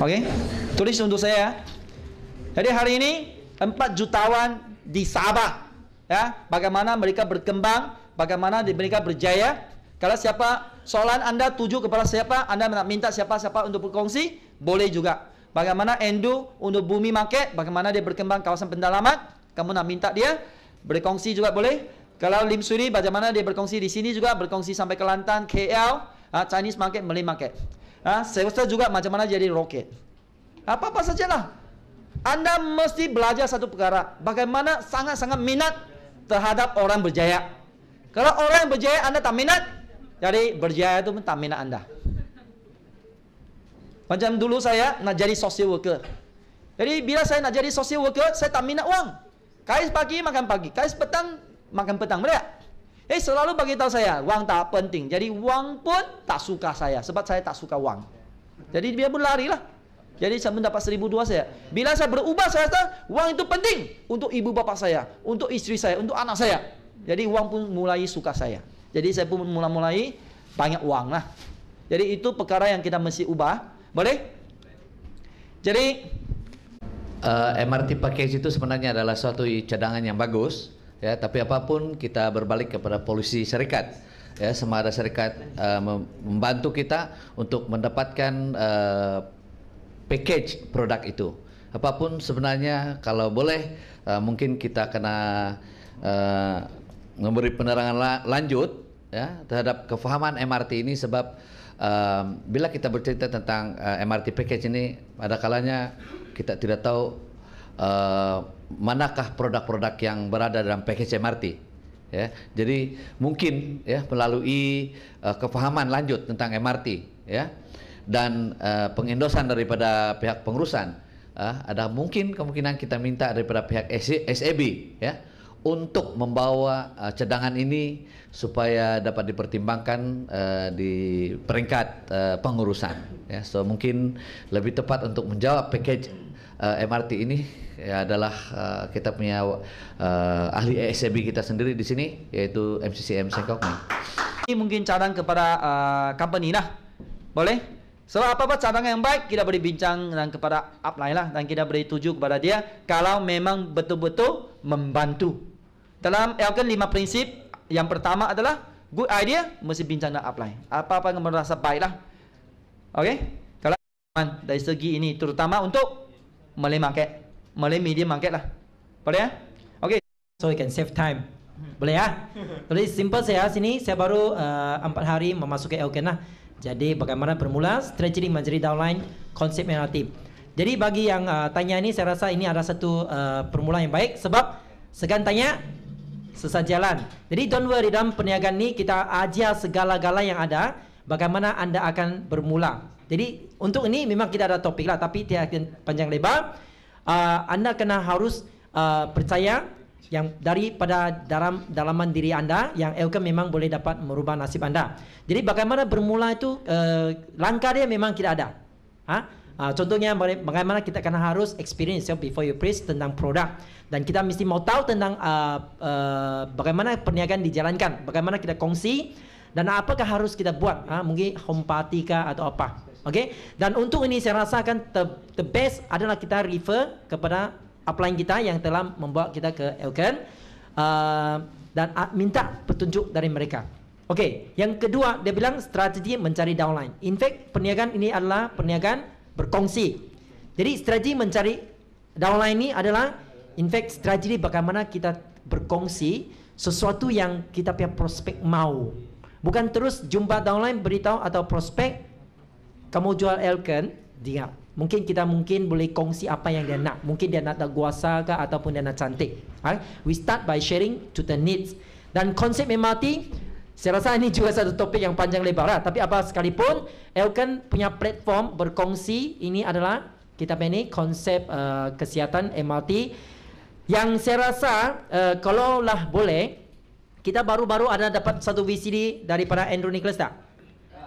Okey, tulis untuk saya. Jadi hari ini 4 jutawan di Sabah, ya, bagaimana mereka berkembang, bagaimana mereka berjaya. Kalau siapa soalan anda tuju kepada siapa, anda nak minta siapa-siapa untuk berkongsi, boleh juga. Bagaimana Endu untuk Bumi Market, bagaimana dia berkembang kawasan pendalaman, kamu nak minta dia berkongsi juga boleh. Kalau Lim Suri, bagaimana dia berkongsi di sini juga, berkongsi sampai Kelantan, KL, Chinese Market, Malay Market. Saya juga macam mana jadi roket. Apa-apa sajalah. Anda mesti belajar satu perkara, bagaimana sangat-sangat minat terhadap orang berjaya. Kalau orang yang berjaya anda tak minat, jadi berjaya itu pun tak minat anda. Macam dulu saya nak jadi social worker. Jadi bila saya nak jadi social worker, saya tak minat wang. Kais pagi makan pagi, kais petang makan petang, betul tak? Selalu bagi tahu saya, wang tak penting. Jadi wang pun tak suka saya, sebab saya tak suka wang. Jadi dia pun larilah. Jadi saya mendapat 1,200 saya. Bila saya berubah, saya kata wang itu penting untuk ibu bapa saya, untuk isteri saya, untuk anak saya. Jadi wang pun mulai suka saya. Jadi saya pun mulai banyak wang lah. Jadi itu perkara yang kita mesti ubah. Boleh? Jadi MRT package itu sebenarnya adalah suatu cadangan yang bagus, ya. Tapi apapun kita berbalik kepada polisi syarikat, ya. Sama ada syarikat membantu kita untuk mendapatkan package produk itu. Apapun sebenarnya, kalau boleh mungkin kita kena memberi penerangan lanjut, ya, terhadap kefahaman MRT ini, sebab bila kita bercerita tentang MRT package ini, ada kalanya kita tidak tahu manakah produk-produk yang berada dalam package MRT, ya. Jadi mungkin, ya, melalui kefahaman lanjut tentang MRT, ya, dan pengendosan daripada pihak pengurusan, ada mungkin kemungkinan kita minta daripada pihak SAB, ya, untuk membawa cadangan ini supaya dapat dipertimbangkan di peringkat pengurusan, ya. So mungkin lebih tepat untuk menjawab package MRT ini, ya, adalah kita punya ahli SAB kita sendiri di sini, yaitu MCCM Sengkok. Ini mungkin cadang kepada company lah, boleh? So apa-apa cadangan yang baik kita boleh bincang dan kepada upline lah, dan kita boleh tuju kepada dia kalau memang betul-betul membantu. Dalam Elkan 5 prinsip, yang pertama adalah good idea mesti bincang dengan upline. Apa-apa yang merasa baik lah. Okey? Kalau dari segi ini terutama untuk Malay market, Malay media market lah. Boleh ya? Okey. So you can save time. Boleh ya? Jadi simple saya sini, saya baru 4 hari memasuki Elkan lah. Jadi bagaimana bermula strategi menjadi downline konsep MRT. Jadi bagi yang tanya ini, saya rasa ini adalah satu permulaan yang baik, sebab segan tanya sesat jalan. Jadi don't worry, dalam perniagaan ini kita ajar segala-gala yang ada, bagaimana anda akan bermula. Jadi untuk ini memang kita ada topik lah, tapi tidak akan panjang lebar. Anda kena harus percaya yang daripada dalaman diri anda, yang Elkan memang boleh dapat merubah nasib anda. Jadi bagaimana bermula itu, langkah dia memang tidak ada. Contohnya bagaimana kita akan harus experience yourself before you praise tentang produk, dan kita mesti mau tahu tentang bagaimana perniagaan dijalankan, bagaimana kita kongsi, dan apakah harus kita buat, mungkin home party kah atau apa. Okay? Dan untuk ini saya rasakan the best adalah kita refer kepada upline kita yang telah membawa kita ke Elkan, dan minta petunjuk dari mereka. Okey, yang kedua dia bilang strategi mencari downline. In fact, perniagaan ini adalah perniagaan berkongsi. Jadi strategi mencari downline ini adalah in fact strategi bagaimana kita berkongsi sesuatu yang kita punya prospek mau. Bukan terus jumpa downline beritahu atau prospek kamu jual Elkan, dia mungkin kita boleh kongsi apa yang dia nak. Mungkin dia nak kuasa ke ataupun dia nak cantik. We start by sharing to the needs. Dan konsep MRT, saya rasa ini juga satu topik yang panjang lebar lah. Tapi apa sekalipun, Elkan punya platform berkongsi ini adalah kita punya konsep kesihatan MRT, yang saya rasa kalaulah boleh, kita baru-baru ada dapat satu VCD daripada Andrew Nicholas tak?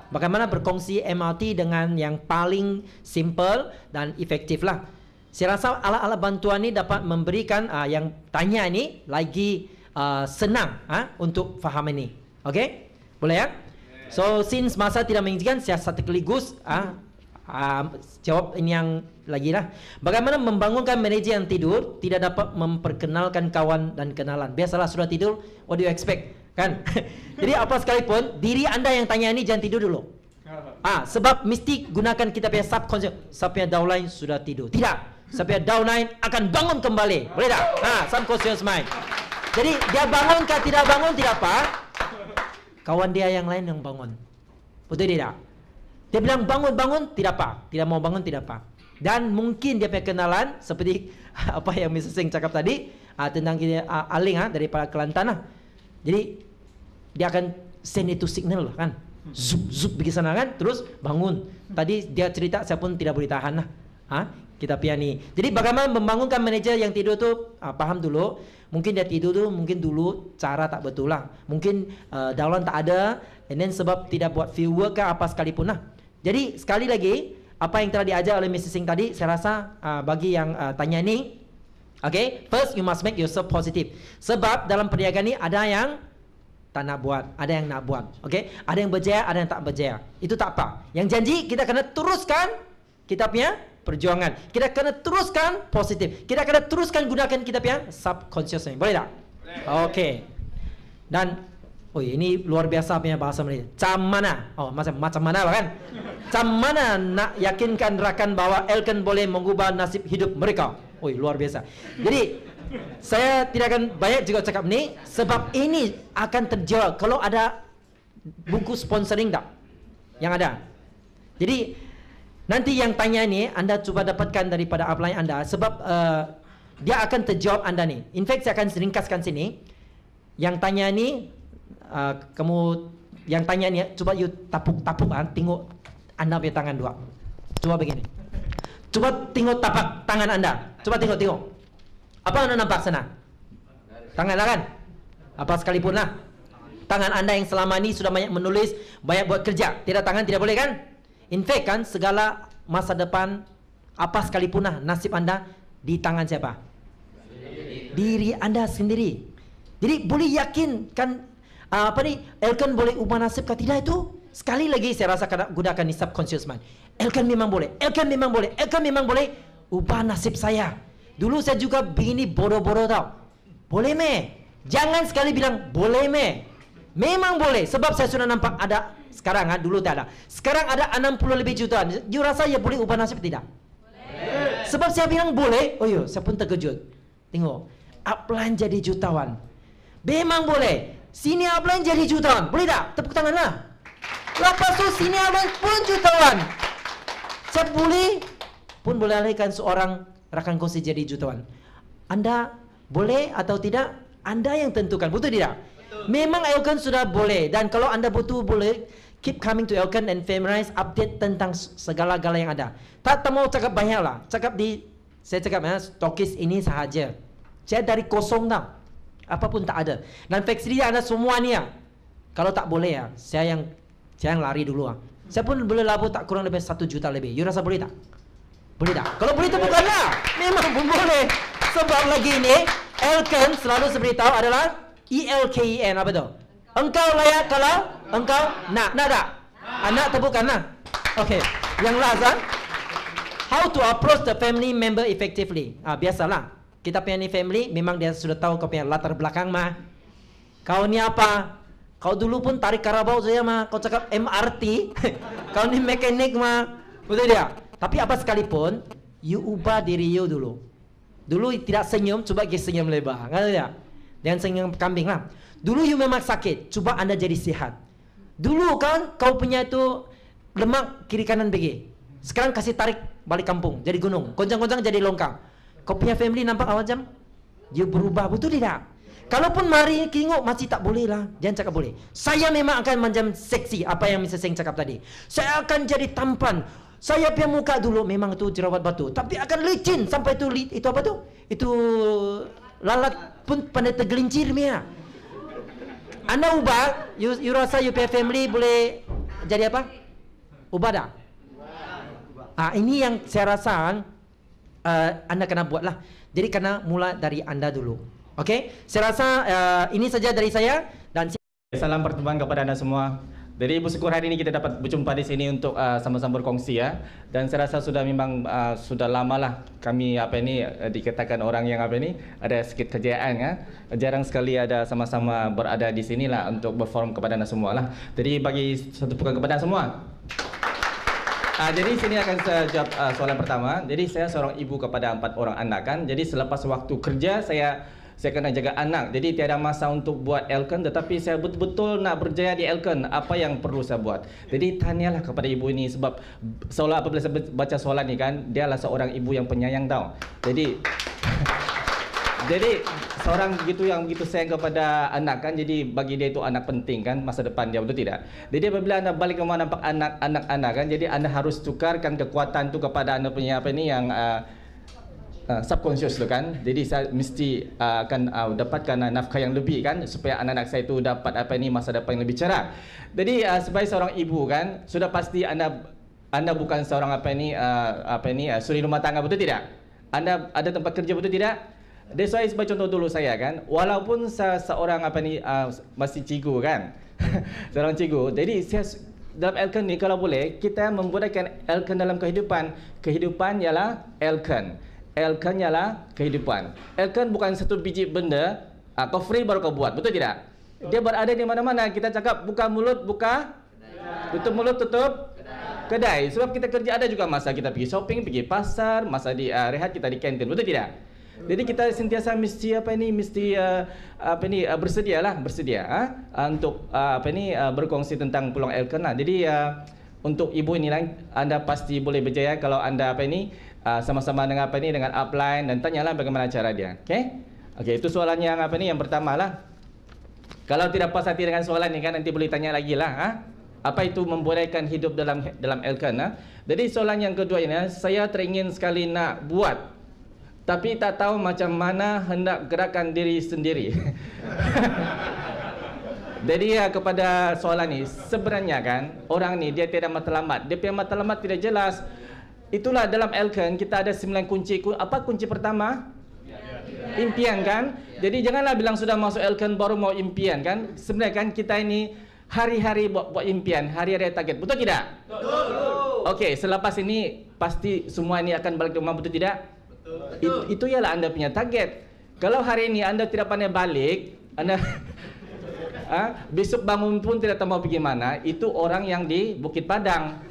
Bagaimana berkongsi MRT dengan yang paling simple dan efektif lah. Saya rasa alat-alat bantuan ini dapat memberikan yang tanya ini lagi senang untuk faham ini. Okay? Boleh ya? So since masa tidak mengizinkan, saya sekaligus Jawab ini yang lagi lah. Bagaimana membangunkan manajer yang tidur tidak dapat memperkenalkan kawan dan kenalan? Biasalah sudah tidur, what do you expect? Kan? Jadi apa sekalipun, diri anda yang tanya ini jangan tidur dulu. Sebab mesti gunakan kita punya subconscious. Saya punya downline sudah tidur. Tidak. Saya punya downline akan bangun kembali. Boleh tak? Subconscious mind. Jadi dia bangun ke tidak bangun tidak apa. Kawan dia yang lain yang bangun. Betul tidak? Dia bilang bangun-bangun tidak apa. Tidak mau bangun tidak apa. Dan mungkin dia punya kenalan seperti apa yang Mr. Singh cakap tadi tentang Aling daripada Kelantan lah. Jadi dia akan send itu signal lah kan. Zup zup pergi sana kan, terus bangun. Tadi dia cerita saya pun tidak boleh tahan lah. Kita punya ni. Jadi bagaimana membangunkan manajer yang tidur tu, faham dulu. Mungkin dia tidur tu mungkin dulu cara tak betul lah. Mungkin downline tak ada, and then sebab tidak buat field work ke apa sekalipun lah. Jadi sekali lagi apa yang telah diajar oleh Mr. Singh tadi, saya rasa bagi yang tanya ni, okay, first you must make yourself positive. Sebab dalam perniagaan ni ada yang tak nak buat, ada yang nak buat. Okay? Ada yang berjaya, ada yang tak berjaya. Itu tak apa. Yang janji kita kena teruskan kita punya perjuangan. Kita kena teruskan positif. Kita kena teruskan gunakan kita punya subconscious mind. Boleh tak? Okay. Dan ini luar biasa punya bahasa Melayu. Macam mana? Macam mana kan? Macam mana nak yakinkan rakan bahwa Elkan boleh mengubah nasib hidup mereka? Luar biasa. Jadi saya tidak akan banyak juga cakap ni, sebab ini akan terjawab kalau ada buku sponsoring tak yang ada. Jadi nanti yang tanya ni anda cuba dapatkan daripada upline anda, sebab dia akan terjawab anda ni. In fact saya akan ringkaskan sini. Yang tanya ni kamu yang tanya ni cuba you tapuk-tapuk tengok anda punya tangan dua. Cuba begini. Cuba tengok tapak tangan anda. Cuba tengok. Apa anda nampak sana? Tangan lah kan? Apa sekalipun lah. Tangan anda yang selama ni sudah banyak menulis, banyak buat kerja. Tidak tangan tidak boleh kan? In fact kan segala masa depan apa sekalipun lah nasib anda di tangan siapa? Diri anda sendiri. Jadi boleh yakin kan Elkan boleh ubah nasib ke tidak itu? Sekali lagi saya rasa kena gunakan ni subconscious mind. Elkan memang boleh. Elkan memang boleh. Elkan memang boleh ubah nasib saya. Dulu saya juga begini bodoh-bodoh tau. Boleh meh? Jangan sekali bilang boleh meh. Memang boleh. Sebab saya sudah nampak ada sekarang dulu tak ada. Sekarang ada 60 lebih jutaan. You rasa ya boleh ubah nasib tidak? Boleh. Sebab saya bilang boleh. Saya pun terkejut. Tengok. Upline jadi jutawan. Memang boleh. Sini upline jadi jutawan. Boleh tak? Tepuk tangan lah. Lepas tu sini upline pun jutawan. Saya pun boleh alihkan seorang rakan kongsi jadi jutawan. Anda boleh atau tidak, anda yang tentukan. Betul tidak? Betul. Memang Elkan sudah boleh. Dan kalau anda betul boleh, keep coming to Elkan and Famerize, update tentang segala-gala yang ada. Tak mau cakap banyak lah. Saya cakap stokis ini sahaja. Saya dari kosong tau. Apapun tak ada. Dan factory anda semua ni kalau tak boleh saya yang lari dulu Saya pun boleh labur tak kurang lebih 1 juta lebih. You rasa boleh tak? Boleh tak? Kalau boleh tu bukanlah. Memang pun boleh. Sebab lagi ni Elkan selalu saya beritahu adalah ELKEN. Apa tu? Engkau layak kalau engkau nak tak? Nak atau bukan lah? Okay. Yang last how to approach the family member effectively. Biasalah. Kita punya ni family memang dia sudah tahu kau punya latar belakang mah. Kau ni apa? Kau dulu pun tarik karabau saja mah. Kau cakap MRT. Kau ni mekanik mah. Betul dia? Tapi apa sekalipun, you ubah diri you dulu. Dulu tidak senyum, coba senyum lebar. Kan tak? Jangan senyum kambing lah. Dulu you memang sakit, coba anda jadi sihat. Dulu kan kau punya itu lemak kiri kanan pergi. Sekarang kasih tarik balik kampung, jadi gunung. Goncang-goncang jadi longkang. Kau punya family nampak macam you berubah, betul tidak? Kalaupun mari tengok masih tak boleh lah. Jangan cakap boleh. Saya memang akan macam seksi, apa yang Mr. Singh cakap tadi. Saya akan jadi tampan. Saya punya muka dulu memang itu jerawat batu, tapi akan licin sampai itu apa tu? Itu lalat pun pandai tergelincir Mia. Anda ubah, you rasa you punya family boleh jadi apa? Ubah dah? Ini yang saya rasa anda kena buat lah. Jadi kena mula dari anda dulu. Okay? Saya rasa ini saja dari saya dan salam pertemuan kepada anda semua. Jadi Ibu syukur hari ini kita dapat berjumpa di sini untuk sama-sama berkongsi ya. Dan saya rasa sudah memang sudah lamalah kami dikatakan orang yang ada sedikit kejayaan ya. Jarang sekali ada sama-sama berada di sinilah untuk berforum kepada anda semua lah. Jadi bagi satu pukulan kepada semua. Jadi sini akan saya jawab soalan pertama. Jadi saya seorang ibu kepada 4 orang anak kan. Jadi selepas waktu kerja saya kena jaga anak. Jadi tiada masa untuk buat Elken, tetapi saya betul-betul nak berjaya di Elken. Apa yang perlu saya buat? Jadi tanyalah kepada ibu ini sebab seolah apabila saya baca soalan ni kan, dia adalah seorang ibu yang penyayang tau. Jadi jadi seorang yang begitu sayang kepada anak kan, jadi bagi dia itu anak penting kan, masa depan dia, betul tidak? Jadi apabila anda balik ke rumah nampak anak-anak kan, jadi anda harus tukarkan kekuatan tu kepada anda punya yang subconscious tu kan. Jadi saya mesti akan dapatkan nafkah yang lebih kan, supaya anak-anak saya itu dapat masa depan yang lebih cerah. Jadi sebagai seorang ibu kan, sudah pasti anda bukan seorang suri rumah tangga, betul tidak? Anda ada tempat kerja, betul tidak? That's why sebagai contoh dulu saya kan, walaupun saya seorang masih cikgu kan, seorang cikgu. Jadi saya dalam Elken ni kalau boleh kita membuatkan Elken dalam kehidupan. Kehidupan ialah Elken. Elken ialah kehidupan. Elken bukan satu biji benda, kau free baru kau buat, betul tidak? Dia berada di mana-mana. Kita cakap buka mulut, buka kedai. Tutup mulut, tutup kedai. Sebab kita kerja ada juga masa kita pergi shopping, pergi pasar, masa di rehat kita di kantin, betul tidak? Jadi kita sentiasa mesti bersedia untuk berkongsi tentang peluang Elken lah. Jadi untuk ibu ini lah, anda pasti boleh berjaya kalau anda sama-sama dengan dengan upline dan tanyalah bagaimana cara dia. Okey, itu soalan yang yang pertama lah. Kalau tidak puas hati dengan soalan ni kan, nanti boleh tanya lagi lah. Apa itu membolehkan hidup dalam Elken? Jadi soalan yang kedua ini, saya teringin sekali nak buat, tapi tak tahu macam mana hendak gerakan diri sendiri. Jadi kepada soalan ni, sebenarnya kan orang ni dia tiada matlamat. Dia punya matlamat tidak jelas. Itulah dalam Elken kita ada 9 kunci. Apa kunci pertama? Impian kan? Jadi janganlah bilang sudah masuk Elken baru mau impian kan? Sebenarnya kan kita ini hari-hari buat impian, hari-hari target. Betul tidak? Betul. Okey, selepas ini pasti semua ini akan balik ke rumah, betul tidak? Betul. Itu ialah anda punya target. Kalau hari ini anda tidak pandai balik, anda besok bangun pun tidak tahu mau pergi mana, itu orang yang di Bukit Padang.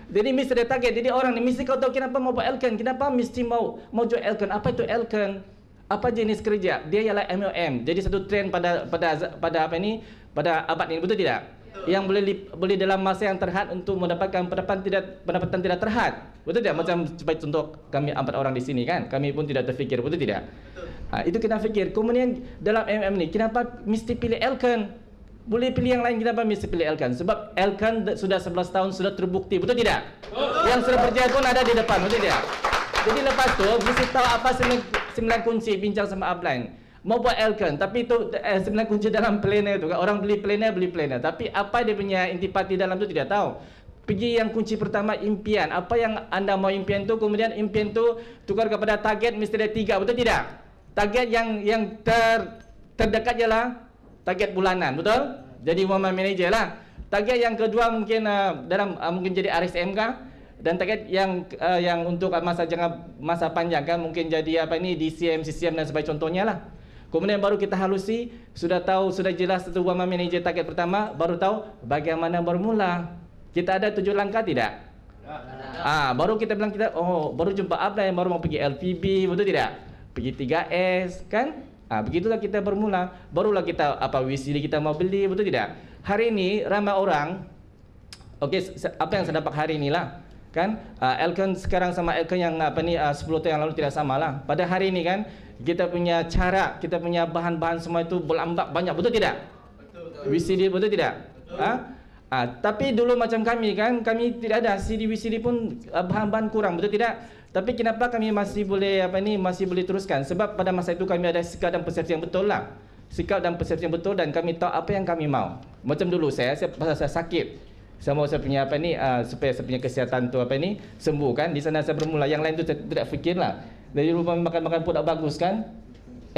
Jadi mesti ada target. Jadi orang ni mesti kau tahu kenapa mau buat Elken, kenapa mesti mau join Elken. Apa itu Elken? Apa jenis kerja? Dia ialah MLM. Jadi satu trend pada abad ini, betul tidak? Yang boleh dalam masa yang terhad untuk mendapatkan pendapatan tidak terhad. Betul tidak? Macam sebagai contoh kami 4 orang di sini kan, kami pun tidak terfikir, betul tidak? Itu kita fikir. Kemudian dalam MLM ni kenapa mesti pilih Elken? Boleh pilih yang lain, kenapa mesti pilih Elken? Sebab Elken sudah 11 tahun sudah terbukti, betul tidak? Yang sudah berjaya pun ada di depan, betul tidak? Jadi lepas tu mesti tahu apa 9 kunci bincang sama upline. Mau buat Elken, tapi itu 9 kunci dalam planner tu kan. Orang beli planner, tapi apa dia punya intipati dalam tu tidak tahu. Pergi yang kunci pertama, impian. Apa yang anda mau impian tu, kemudian impian tu tukar kepada target, mesti ada 3, betul tidak? Target yang terdekat ialah target bulanan, betul? Jadi woman manager lah. Target yang kedua mungkin mungkin jadi RSM kah? Dan target yang untuk masa panjang kan, mungkin jadi DCM, CCM dan sebagainya contohnya lah. Kemudian baru kita halusi, sudah jelas satu woman manager target pertama, baru tahu bagaimana bermula. Kita ada 7 langkah tidak? Baru kita bilang baru jumpa upline, baru mau pergi LPB, betul tidak? Pergi 3S kan? Begitulah kita bermula. Barulah kita WCD kita mau beli, betul tidak? Hari ini ramai orang, apa yang saya dapat hari ini lah kan, Elken sekarang sama Elken yang 10 tahun yang lalu tidak sama lah. Pada hari ini kan kita punya cara, kita punya bahan-bahan semua itu berlambak banyak, betul tidak? Betul. WCD, betul tidak? Betul. Tapi dulu macam kami kan, kami tidak ada CD WCD pun, bahan-bahan kurang, betul tidak? Tapi kenapa kami masih boleh masih boleh teruskan? Sebab pada masa itu kami ada sikap dan persepsi yang betul lah. Sikap dan persepsi yang betul, dan kami tahu apa yang kami mau. Macam dulu saya sakit. Saya mau saya punya supaya saya punya kesihatan tu sembuh kan. Di sana saya bermula. Yang lain tu saya tidak fikirlah. Dari rumah makan pun tak bagus kan.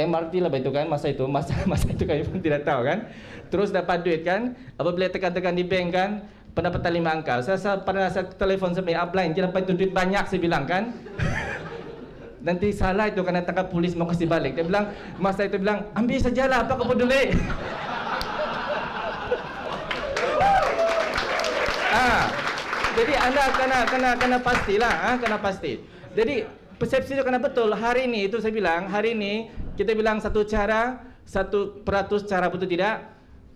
MRT lah itu kan, masa itu kami pun tidak tahu kan. Terus dapat duit kan, apabila tekan-tekan di bank kan, pendapatan 5 angka. Pada saat telefon sampai upline, kenapa itu duit banyak, saya bilang kan. Nanti salah itu karena tangkap polis mau kasih balik. Dia bilang, masa itu bilang, ambil sajalah, apa kau peduli. Jadi anda kena pastilah, kena pasti. Jadi persepsi itu kena betul. Hari ini itu saya bilang, hari ini kita bilang satu cara, 1% cara betul tidak,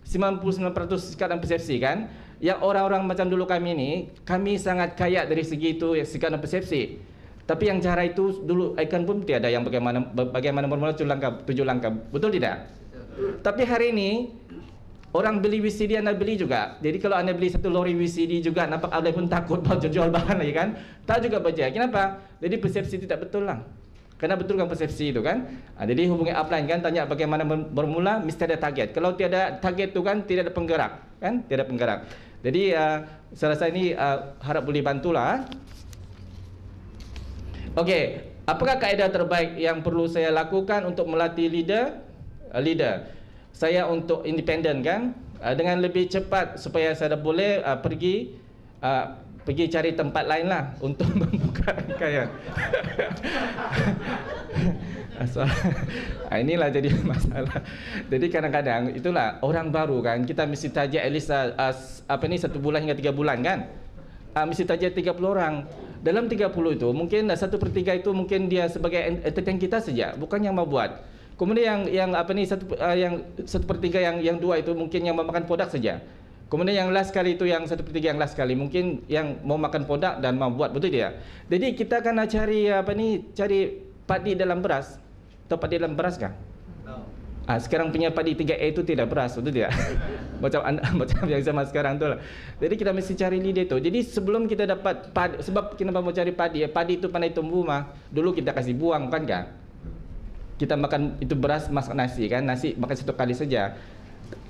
99% sikap dan persepsi kan. Yang orang-orang macam dulu kami ini, kami sangat kaya dari segi itu sikap dan persepsi. Tapi yang cara itu dulu Icon pun tiada yang bagaimana bermula 7 langkah. Betul tidak? Tapi hari ini orang beli VCD, anda beli juga. Jadi kalau anda beli 1 lori VCD juga, nampak anda pun takut mau jual bahan lagi kan. Tak juga percaya. Kenapa? Jadi persepsi itu tak betul lah. Karena betul kan persepsi itu kan. Jadi hubungi upline kan, tanya bagaimana bermula, mesti ada target. Kalau tiada target itu kan tidak ada penggerak kan, tidak ada penggerak. Jadi saya rasa ini harap boleh bantulah. Okey, apakah kaedah terbaik yang perlu saya lakukan untuk melatih leader? Saya untuk independen kan, dengan lebih cepat supaya saya boleh pergi cari tempat lain lah untuk membuka rangkaian. Inilah jadi masalah. Jadi kadang-kadang itulah orang baru kan, kita mesti target at least 1 bulan hingga 3 bulan kan. Mesti target 30 orang. Dalam 30 itu mungkin 1/3 itu mungkin dia sebagai entertain kita saja, bukan yang mau buat. Kemudian yang 1/3 yang 2 itu mungkin yang memakan produk saja. Kemudian yang last kali itu yang 1/3 yang last kali mungkin yang mau makan produk dan mau buat, betul tidak? Jadi kita kena cari cari padi dalam beras. Tahu padi dalam beras kah? Sekarang punya padi 3A itu tidak beras, betul tidak? macam yang zaman sekarang tu lah. Jadi kita mesti cari leader itu. Jadi sebelum kita dapat padi, sebab kenapa mau cari padi? Padi itu pandai tumbuh mah. Dulu kita kasih buang kan? Kita makan itu beras, masak nasi kan? Nasi makan 1 kali saja.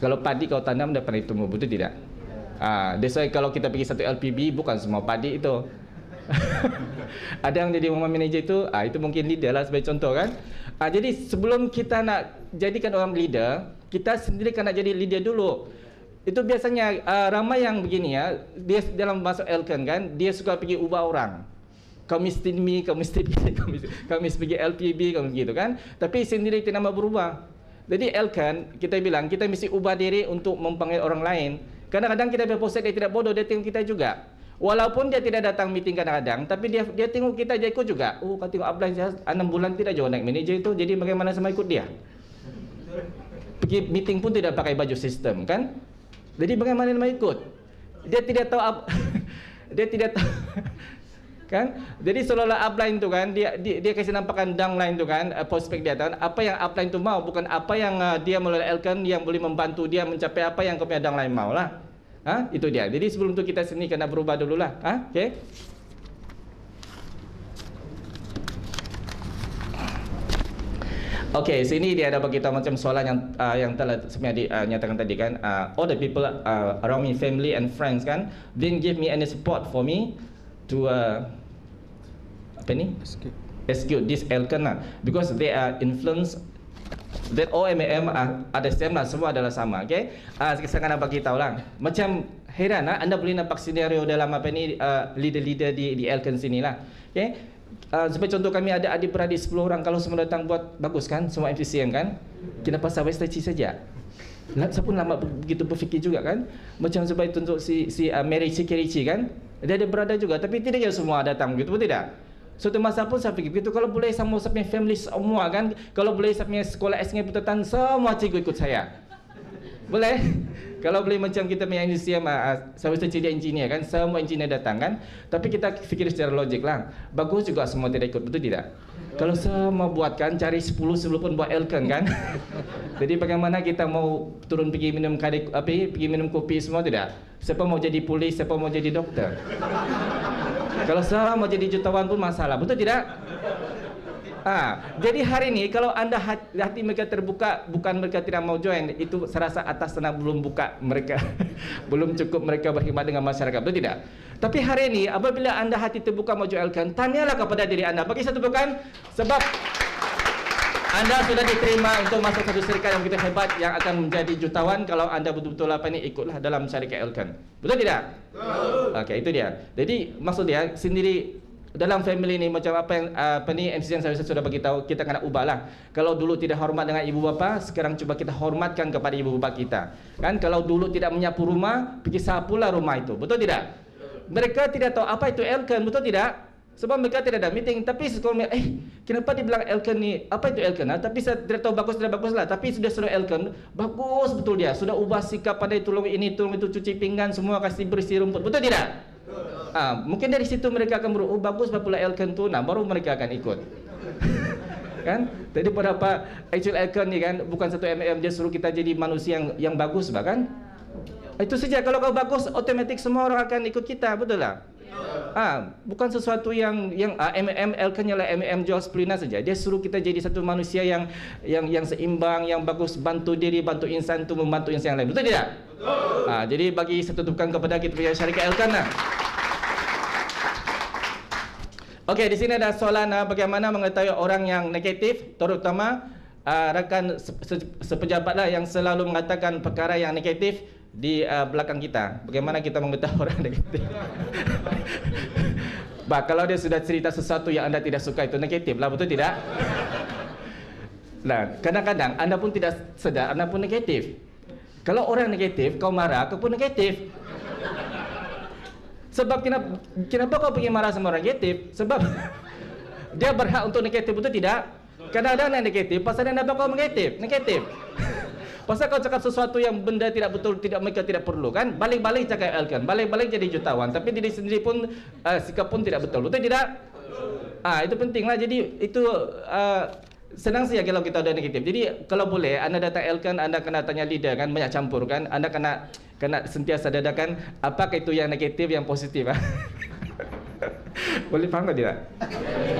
Kalau padi kau tanam dah pandai tumbuh, betul tidak? That's why kalau kita pergi 1 LPB bukan semua padi itu. Ada yang jadi woman manager itu mungkin leader lah sebagai contoh kan. Jadi sebelum kita nak jadikan orang leader, kita sendiri kena jadi leader dulu. Itu biasanya ramai yang begini ya, dia dalam masuk Elkan kan, dia suka pergi ubah orang. Kau mesti ini, kau mesti pergi LPB, kau begitu kan. Tapi sendiri tidak mau berubah. Jadi Elkan kita bilang kita mesti ubah diri untuk mempanggil orang lain. Kadang-kadang kita berproses dia tidak bodoh, dia tengok kita juga. Walaupun dia tidak datang meeting kadang-kadang, tapi dia tengok kita, dia ikut juga. Kau tengok upline saya 6 bulan tidak jauh naik manager itu, jadi bagaimana sama ikut dia? Pergi meeting pun tidak pakai baju sistem kan? Jadi bagaimana sama ikut? Dia tidak tahu dia tidak tahu kan? Jadi seolah-olah upline itu kan, dia kasih nampakkan downline itu kan, prospek dia kan, apa yang upline itu mau, bukan apa yang dia melalui Elkan yang boleh membantu dia mencapai apa yang kau punya downline mau lah. Itu dia. Jadi sebelum itu kita sini kena berubah dululah. Okey. Okey, sini dia ada bagi tahu macam soalan yang telah sebenarnya dinyatakan tadi kan. All the people around me, family and friends kan, didn't give me any support for me to execute this Elkan lah, because they are influenced. That OMM ada same lah, semua adalah sama. Okay, saya nak bagi tahu lah. Macam heran anda boleh nampak scenario dalam leader-leader di Elkan sini lah. Okay, sebagai contoh kami ada adik-beradik 10 orang, kalau semua datang buat bagus kan, semua efisien kan. Kenapa saya stretchy saja? Saya pun lama begitu berfikir juga kan. Macam sebagai contoh si Mary Sikirici kan, dia ada berada juga, tapi tidak semua datang begitu, betul tidak? Suatu masa pun saya fikir begitu, kalau boleh sama saya punya family semua kan, kalau boleh saya punya sekolah SNG Pututan semua cikgu ikut saya. Boleh? Kalau boleh macam kita punya industri saya mesti jadi engineer kan, semua engineer datang kan. Tapi kita fikir secara logik lah. Bagus juga semua tidak ikut, betul tidak? Kalau semua buat kan, cari 10 sebelum pun buat Elkan kan. Jadi bagaimana kita mau turun pergi minum pergi minum kopi semua tidak? Siapa mau jadi polis, siapa mau jadi doktor? Kalau saya mau jadi jutawan pun masalah, betul tidak? Jadi hari ini kalau anda hati mereka terbuka, bukan mereka tidak mau join, itu saya rasa atas tanah belum buka mereka, belum cukup mereka berkhidmat dengan masyarakat, betul tidak? Tapi hari ini apabila anda hati terbuka mau join Elkan, tanyalah kepada diri anda. Bagi satu bukan sebab Anda sudah diterima untuk masuk satu syarikat yang begitu hebat yang akan menjadi jutawan kalau anda betul-betul ikutlah dalam syarikat Elkan. Betul tidak? Betul. Okey, itu dia. Jadi maksud dia sendiri dalam family ni macam apa yang MC yang saya sudah bagi tahu, kita kena ubahlah. Kalau dulu tidak hormat dengan ibu bapa, sekarang cuba kita hormatkan kepada ibu bapa kita. Kan kalau dulu tidak menyapu rumah, pergi sapulah rumah itu. Betul tidak? Mereka tidak tahu apa itu Elkan, betul tidak? Sebab mereka tidak ada meeting. Tapi sekolah kenapa dibilang Elkan ni? Apa itu Elkan? Tapi saya tidak tahu bagus tidak bagus lah. Tapi sudah Elkan, bagus betul dia. Sudah ubah sikap pada tolong ini, tolong itu, cuci pinggan, semua kasih bersih rumput. Betul tidak? Mungkin dari situ mereka akan berubah, bagus pula Elkan tu. Nah, baru mereka akan ikut. Kan? Jadi pada apa actual Elkan ni kan bukan satu dia suruh kita jadi manusia yang bagus bahkan. Itu saja, kalau kau bagus otomatik semua orang akan ikut kita, betul lah? Bukan sesuatu yang Elkan ialah jual Splina saja. Dia suruh kita jadi satu manusia yang seimbang, yang bagus, bantu diri, bantu insan tu membantu insan yang lain. Betul tidak? Betul. Jadi bagi satu tukan kepada kita punya syarikat Elkan lah. Okey, di sini ada soalan bagaimana mengetahui orang yang negatif, terutama rakan sepejabatlah yang selalu mengatakan perkara yang negatif di belakang kita. Bagaimana kita mengetahui orang negatif? Kalau dia sudah cerita sesuatu yang anda tidak suka, itu negatif lah, betul tidak? Nah, kadang-kadang anda pun tidak sedar anda pun negatif. Kalau orang negatif, kau marah, kau pun negatif. Sebab kenapa kau pergi marah sama orang negatif? Sebab dia berhak untuk negatif, betul tidak? Kadang-kadang yang negatif pasal dia nampak kau negatif. Pasal kau cakap sesuatu yang benda tidak betul, mereka tidak perlu kan? Balik-balik cakap Elkan, balik-balik jadi jutawan, tapi diri sendiri pun sikap pun tidak betul. Betul tidak? Itu pentinglah. Jadi itu senang saja kalau kita ada negatif. Jadi kalau boleh anda datang Elkan, anda kena tanya leader kan, banyak campur kan. Anda kena sentiasa dadakan apakah itu yang negatif, yang positif. Boleh faham tak tidak?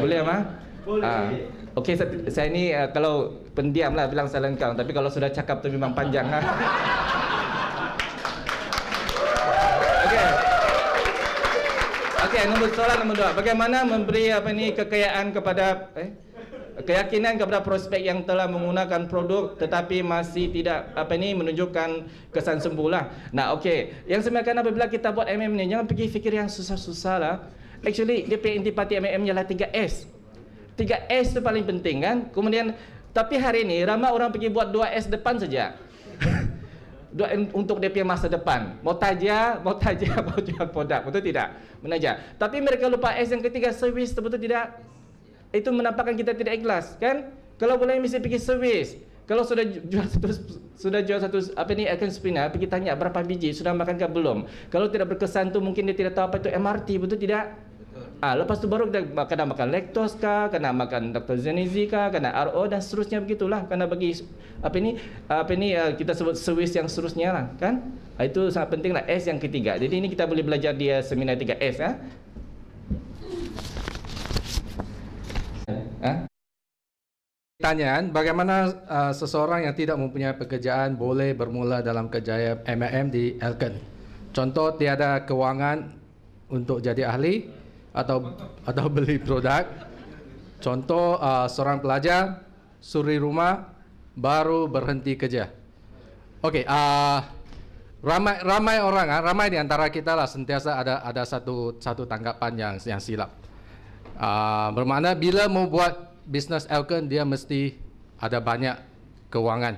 Boleh ama? Boleh. Okey, saya ni kalau pendiam lah bilang saya lengkang, tapi kalau sudah cakap tu memang panjang lah. Okey, soalan nombor 2. Bagaimana memberi kekayaan kepada keyakinan kepada prospek yang telah menggunakan produk tetapi masih tidak menunjukkan kesan sembuh lah. Nah, okey. Yang sebenarnya apabila kita buat ni, jangan pergi fikir yang susah-susah lah. Actually, dia punya intipati ialah 3S. 3S itu paling penting kan. Kemudian tapi hari ini ramai orang pergi buat 2S depan saja. Untuk dia punya masa depan. Mau jual produk, betul tidak? Menaja. Tapi mereka lupa S yang ketiga, service, betul tidak? Itu menampakkan kita tidak ikhlas kan? Kalau boleh mesti pergi service. Kalau sudah jual satu Elkan Splina, pergi tanya berapa biji, sudah makan ke belum? Kalau tidak berkesan tu mungkin dia tidak tahu apa itu MRT, betul tidak? Lepas tu baru kita kena makan lactose kah, kena makan Dr. Zenizi kah, kena RO dan seterusnya begitulah. Kena bagi kita sebut service yang seterusnya lah kan. Itu sangat penting lah, S yang ketiga. Jadi ini kita boleh belajar dia seminar 3S Pertanyaan, bagaimana seseorang yang tidak mempunyai pekerjaan boleh bermula dalam kerjaya MLM di Elkan? Contoh, tiada kewangan untuk jadi ahli atau beli produk. Contoh, seorang pelajar suri rumah baru berhenti kerja. Okey, ramai orang, ramai di antara kita lah sentiasa ada satu tanggapan yang silap. Bermakna bila mau buat bisnes Elkan, dia mesti ada banyak kewangan.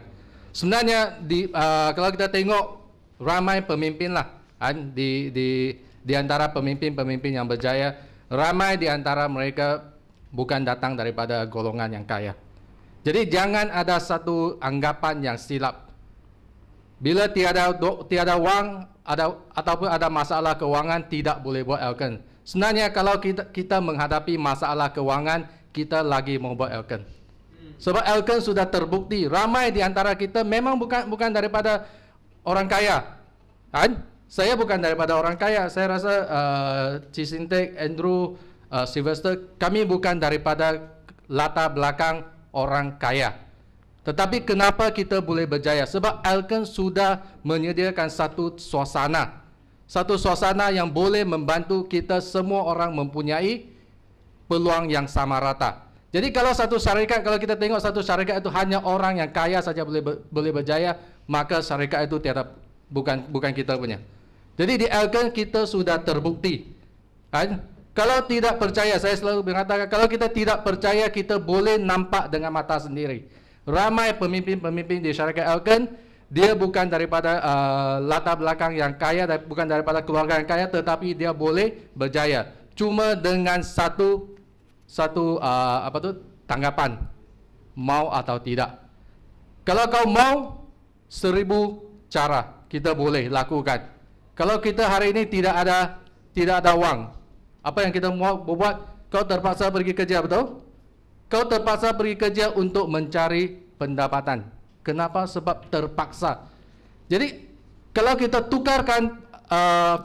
Sebenarnya kalau kita tengok ramai pemimpin lah di antara pemimpin yang berjaya, ramai di antara mereka bukan datang daripada golongan yang kaya. Jadi jangan ada satu anggapan yang silap. Bila tiada wang ataupun ada masalah kewangan, tidak boleh buat Elkan. Sebenarnya kalau kita menghadapi masalah kewangan, kita lagi mau buat Elkan. Sebab Elkan sudah terbukti ramai di antara kita memang bukan daripada orang kaya. Kan? Saya bukan daripada orang kaya. Saya rasa Cisintek, Andrew, Sylvester, kami bukan daripada latar belakang orang kaya. Tetapi kenapa kita boleh berjaya? Sebab Elkan sudah menyediakan satu suasana yang boleh membantu kita semua orang mempunyai peluang yang sama rata. Jadi kalau satu syarikat, kalau kita tengok satu syarikat itu hanya orang yang kaya saja boleh berjaya, maka syarikat itu bukan kita punya. Jadi di Elken kita sudah terbukti, kan? Kalau tidak percaya, saya selalu mengatakan, kalau kita tidak percaya, kita boleh nampak dengan mata sendiri. Ramai pemimpin-pemimpin di syarikat Elken, dia bukan daripada latar belakang yang kaya, bukan daripada keluarga yang kaya, tetapi dia boleh berjaya. Cuma dengan satu tanggapan, mau atau tidak. Kalau kau mau, 1000 cara kita boleh lakukan. Kalau kita hari ini tidak ada wang, apa yang kita mau buat? Kau terpaksa pergi kerja, betul? Kau terpaksa pergi kerja untuk mencari pendapatan. Kenapa? Sebab terpaksa. Jadi kalau kita tukarkan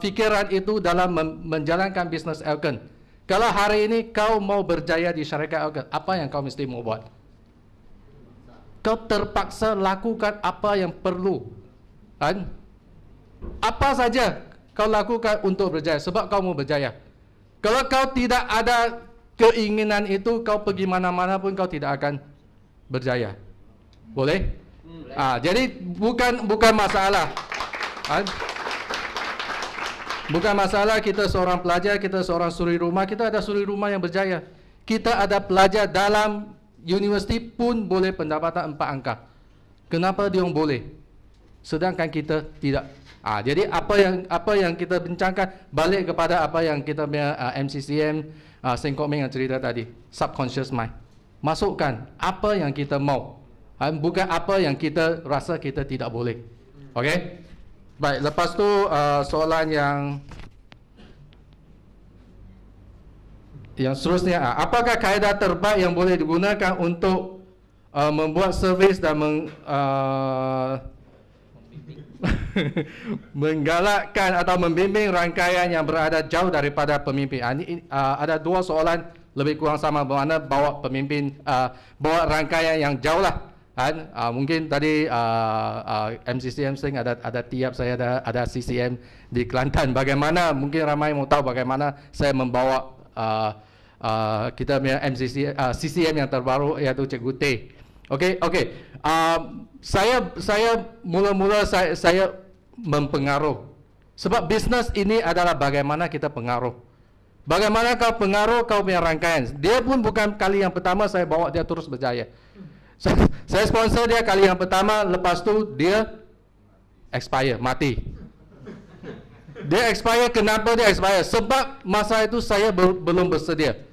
fikiran itu dalam menjalankan bisnes Elken, kalau hari ini kau mau berjaya di syarikat Elken, apa yang kau mesti mau buat? Kau terpaksa lakukan apa yang perlu, kan? Apa saja kau lakukan untuk berjaya, sebab kau mau berjaya. Kalau kau tidak ada keinginan itu, kau pergi mana-mana pun kau tidak akan berjaya. Boleh? Jadi bukan masalah, kan? Bukan masalah kita seorang pelajar, kita seorang suri rumah, kita ada suri rumah yang berjaya. Kita ada pelajar dalam universiti pun boleh pendapatan 4 angka. Kenapa dia boleh? Sedangkan kita tidak. Jadi apa yang kita bincangkan balik kepada apa yang kita punya MCCM Seng Kok Meng yang cerita tadi, subconscious mind. Masukkan apa yang kita mau, bukan apa yang kita rasa kita tidak boleh. Okey? Baik, lepas tu soalan yang seterusnya, apakah kaedah terbaik yang boleh digunakan untuk membuat servis dan menggalakkan atau membimbing rangkaian yang berada jauh daripada pemimpin? Ada 2 soalan lebih kurang sama, bermakna bawa pemimpin, bawa rangkaian yang jauh lah. Mungkin tadi MCCM Sing ada tiap, saya ada CCM di Kelantan. Bagaimana, mungkin ramai mau tahu bagaimana saya membawa kita punya CCM yang terbaru, iaitu Cikgu T. Okey. Saya mula-mula saya mempengaruh. Sebab bisnes ini adalah bagaimana kita pengaruh. Bagaimana kau pengaruh kau punya rangkaian. Dia pun bukan kali yang pertama saya bawa dia terus berjaya. Saya sponsor dia kali yang pertama, lepas tu dia expire, mati. Dia expire, kenapa dia expire? Sebab masa itu saya belum bersedia.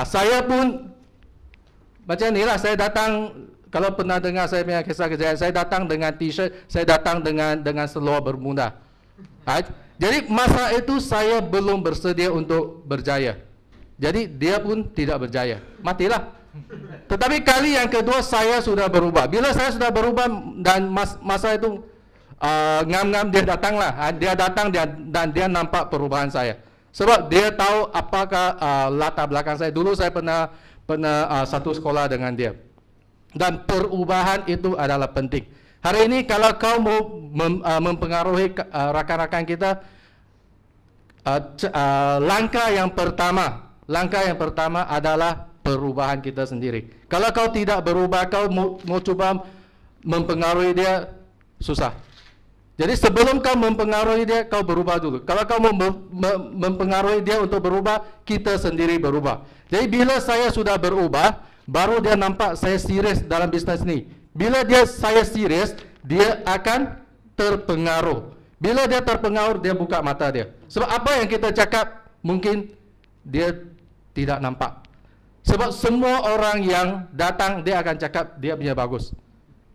Saya pun macam ni lah, saya datang, kalau pernah dengar saya punya kisah kejayaan, saya datang dengan t-shirt, saya datang dengan seluar bermuda. Jadi masa itu saya belum bersedia untuk berjaya. Jadi dia pun tidak berjaya, matilah. Tetapi kali yang kedua saya sudah berubah. Bila saya sudah berubah dan masa itu ngam-ngam dia datanglah. Dia datang dan dia nampak perubahan saya. Sebab dia tahu apakah latar belakang saya. Dulu saya pernah satu sekolah dengan dia. Dan perubahan itu adalah penting. Hari ini kalau kau mau mempengaruhi rakan-rakan kita, langkah yang pertama adalah perubahan kita sendiri. Kalau kau tidak berubah, kau mau coba mempengaruhi dia, susah. Jadi sebelum kau mempengaruhi dia, kau berubah dulu. Kalau kau mau mempengaruhi dia untuk berubah, kita sendiri berubah. Jadi bila saya sudah berubah, baru dia nampak saya serius dalam bisnes ni. Bila saya serius, dia akan terpengaruh. Bila dia terpengaruh, dia buka mata dia. Sebab apa yang kita cakap, mungkin dia tidak nampak. Sebab semua orang yang datang, dia akan cakap dia punya bagus.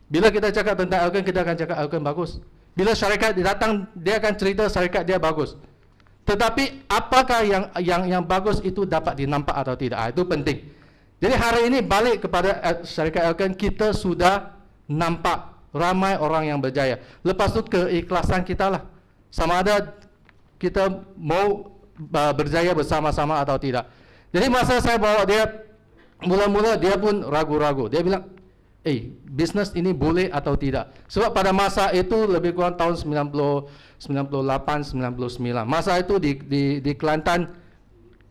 Bila kita cakap tentang Elken, kita akan cakap Elken bagus. Bila syarikat datang, dia akan cerita syarikat dia bagus. Tetapi apakah yang bagus itu dapat dinampak atau tidak? Itu penting. Jadi hari ini balik kepada syarikat Elken, kita sudah nampak ramai orang yang berjaya. Lepas tu keikhlasan kita lah. Sama ada kita mau berjaya bersama-sama atau tidak. Jadi masa saya bawa dia, mula-mula dia pun ragu-ragu. Dia bilang, bisnes ini boleh atau tidak? Sebab pada masa itu lebih kurang tahun 98, 99. Masa itu di Kelantan,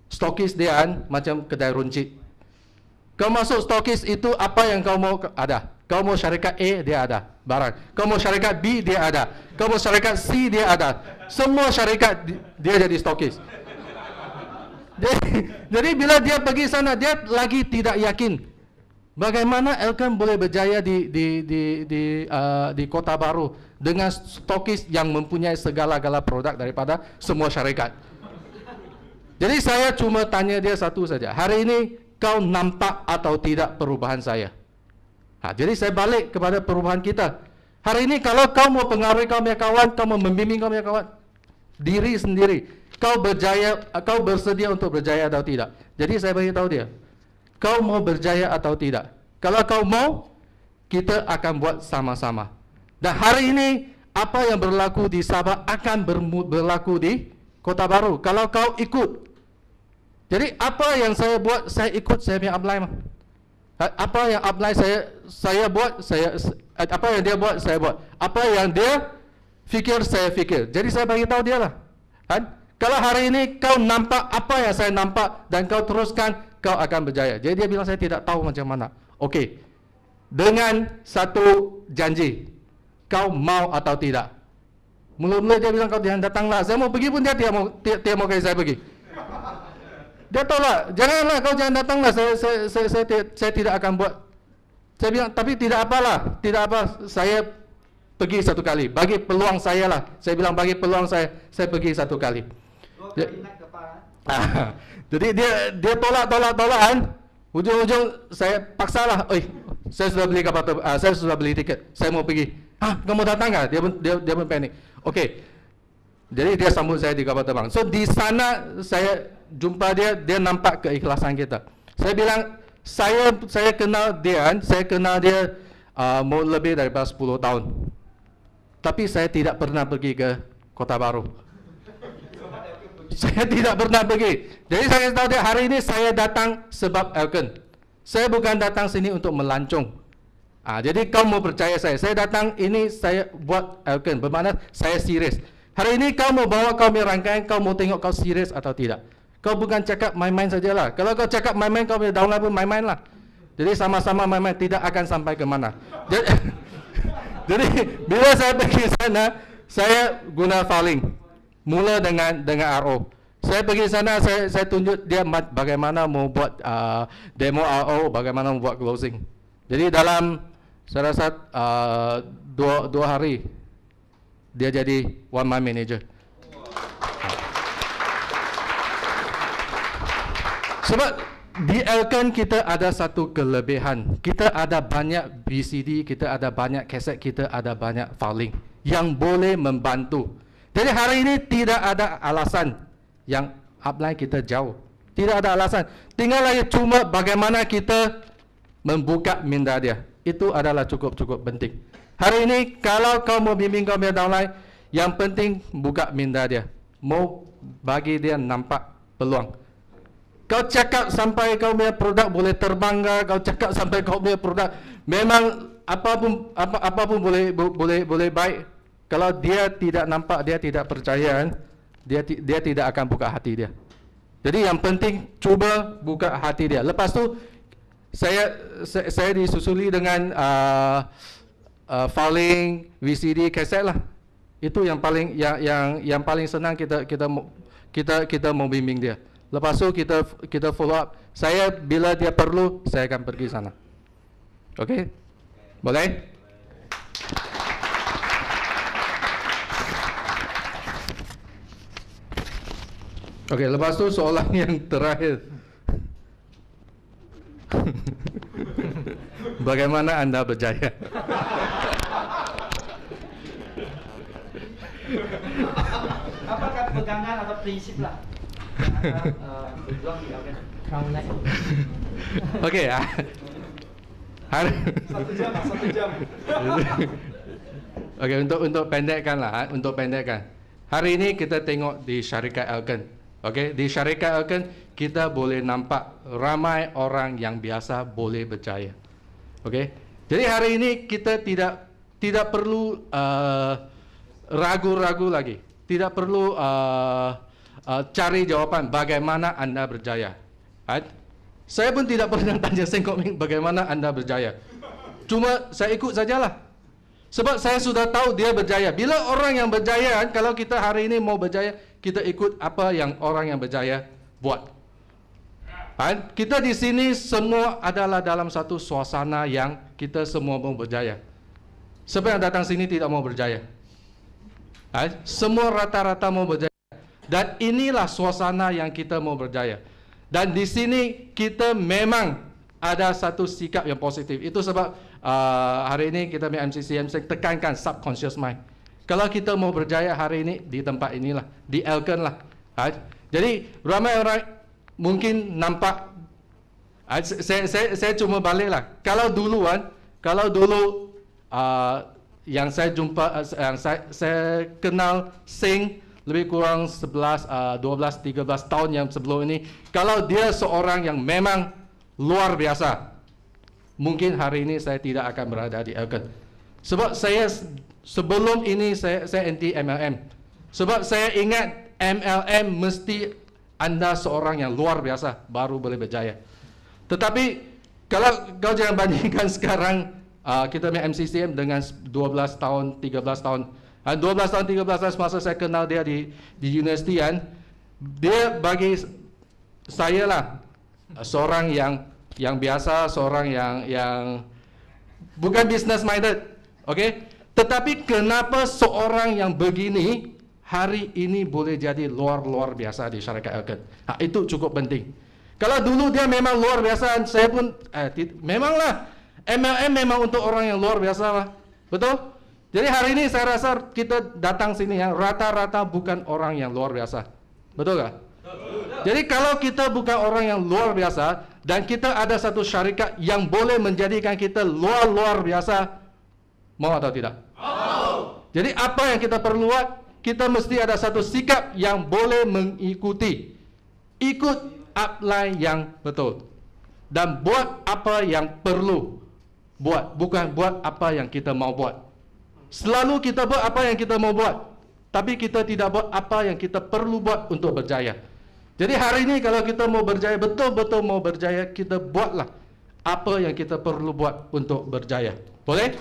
stokis dia macam kedai runcit. Kau masuk stokis itu apa yang kau mau ada. Kau mau syarikat A, dia ada barang. Kau mau syarikat B, dia ada. Kau mau syarikat C, dia ada. Semua syarikat dia jadi stokis. Jadi bila dia pergi sana, dia lagi tidak yakin bagaimana Elkan boleh berjaya di Kota Baru dengan stokis yang mempunyai segala-gala produk daripada semua syarikat. Jadi saya cuma tanya dia satu saja. Hari ini kau nampak atau tidak perubahan saya? Jadi saya balik kepada perubahan kita. Hari ini kalau kau mau pengaruhi kau punya kawan, kau mau membimbing kau punya kawan, diri sendiri, kau berjaya, kau bersedia untuk berjaya atau tidak. Jadi saya beritahu dia, kau mau berjaya atau tidak. Kalau kau mau, kita akan buat sama-sama. Dan hari ini apa yang berlaku di Sabah akan berlaku di Kota Baru. Kalau kau ikut. Jadi apa yang saya buat, saya ikut, saya punya upline. Apa yang upline saya buat, apa yang dia buat, saya buat. Apa yang dia fikir, saya fikir. Jadi saya bagi tahu dia lah. Kan? Kalau hari ini kau nampak apa yang saya nampak dan kau teruskan, kau akan berjaya. Jadi dia bilang saya tidak tahu macam mana. Okey. Dengan satu janji, kau mau atau tidak? Mula-mula dia bilang kau jangan datanglah. Saya mau pergi pun dia tidak mau kasi saya pergi. Dia tolak, janganlah kau jangan datanglah, saya tidak akan buat. Saya bilang, tapi tidak apalah, tidak apa, saya pergi satu kali, bagi peluang saya lah. Saya bilang bagi peluang saya pergi satu kali. Jadi dia tolak kan. Ujung-ujung saya paksalah, saya sudah beli kapal saya sudah beli tiket, saya mau pergi. Kamu datang kan? Dia pun panik. Okey. Jadi dia sambut saya di kapal terbang. So di sana saya jumpa dia nampak keikhlasan kita. Saya bilang saya kenal dia, mau lebih daripada 10 tahun. Tapi saya tidak pernah pergi ke Kota Baru. Saya tidak pernah pergi. Jadi saya tahu dia hari ini saya datang sebab Elkan. Saya bukan datang sini untuk melancong. Jadi kau mau percaya saya datang ini saya buat Elkan, bermakna saya serius. Hari ini kau mau bawa kau punya rangkaian, kau mau tengok kau serius atau tidak. Kau bukan cakap main-main sajalah. Kalau kau cakap main-main, kau punya downline pun main-main lah. Jadi sama-sama main-main, tidak akan sampai ke mana. Jadi bila saya pergi sana, saya guna filing. Mula dengan RO. Saya pergi sana, saya tunjuk dia bagaimana mau buat demo RO, bagaimana mau buat closing. Jadi dalam saya rasa 2 hari dia jadi one man manager. Sebab di Elkan kita ada satu kelebihan. Kita ada banyak BCD, kita ada banyak kaset, kita ada banyak filing yang boleh membantu. Jadi hari ini tidak ada alasan yang upline kita jauh. Tidak ada alasan. Tinggal lagi cuma bagaimana kita membuka minda dia. Itu adalah cukup penting. Hari ini kalau kau mau bimbing kau punya downline, yang penting buka minda dia. Mau bagi dia nampak peluang. Kau cakap sampai kau punya produk boleh terbang, kau cakap sampai kau punya produk memang apapun boleh baik. Kalau dia tidak nampak, dia tidak percaya, dia tidak akan buka hati dia. Jadi yang penting cuba buka hati dia. Lepas tu saya disusuli dengan filing, VCD, kaset lah. Itu yang paling senang kita mau bimbing dia. Lepas tu kita follow up. Saya bila dia perlu, saya akan pergi sana. Okey? Boleh? Okey, lepas tu soalan yang terakhir. Bagaimana anda berjaya? Apakah pegangan atau prinsip lah yang anda berjuang di Elkan? Crown Light. Okey, 1 jam. Okey, untuk pendekkan. Hari ini kita tengok di syarikat Elkan. Okey, di syarikat Elkan kita boleh nampak ramai orang yang biasa boleh berjaya. Okey. Jadi hari ini kita tidak perlu ragu-ragu lagi. Tidak perlu cari jawapan bagaimana anda berjaya. Saya pun tidak pernah tanya Seng Kok Ming bagaimana anda berjaya. Cuma saya ikut sajalah. Sebab saya sudah tahu dia berjaya. Bila orang yang berjaya, kalau kita hari ini mau berjaya, kita ikut apa yang orang yang berjaya buat. Kita di sini semua adalah dalam satu suasana yang kita semua mau berjaya. Siapa yang datang sini tidak mau berjaya? Semua rata-rata mau berjaya. Dan inilah suasana yang kita mau berjaya. Dan di sini kita memang ada satu sikap yang positif. Itu sebab hari ini kita punya MCCM saya tekankan subconscious mind. Kalau kita mau berjaya hari ini di tempat inilah, di Elken lah. Jadi ramai orang mungkin nampak. Saya cuma baliklah. Kalau dulu yang saya jumpa, yang saya kenal Seng lebih kurang 11, 12, 13 tahun yang sebelum ini. Kalau dia seorang yang memang luar biasa, mungkin hari ini saya tidak akan berada di Elken. Sebab saya sebelum ini saya anti MLM. Sebab saya ingat MLM mesti anda seorang yang luar biasa baru boleh berjaya. Tetapi kalau kau jangan bandingkan sekarang kita punya MCCM dengan 12 tahun, 13 tahun. 12 tahun, 13 tahun semasa saya kenal dia di universiti dia bagi saya lah seorang yang biasa, seorang yang bukan business minded, okay? Tetapi kenapa seorang yang begini hari ini boleh jadi luar biasa di syarikat Elken? Itu cukup penting. Kalau dulu dia memang luar biasa, saya pun memanglah MLM memang untuk orang yang luar biasa lah, betul? Jadi hari ini saya rasa kita datang sini yang rata-rata bukan orang yang luar biasa, betul tak? Jadi kalau kita bukan orang yang luar biasa dan kita ada satu syarikat yang boleh menjadikan kita luar biasa, mau atau tidak? Mau. Jadi apa yang kita perlu buat? Kita mesti ada satu sikap yang boleh mengikuti, ikut upline yang betul dan buat apa yang perlu buat, bukan buat apa yang kita mau buat. Selalu kita buat apa yang kita mau buat, tapi kita tidak buat apa yang kita perlu buat untuk berjaya. Jadi hari ini kalau kita mau berjaya, betul-betul mau berjaya, kita buatlah apa yang kita perlu buat untuk berjaya. Boleh?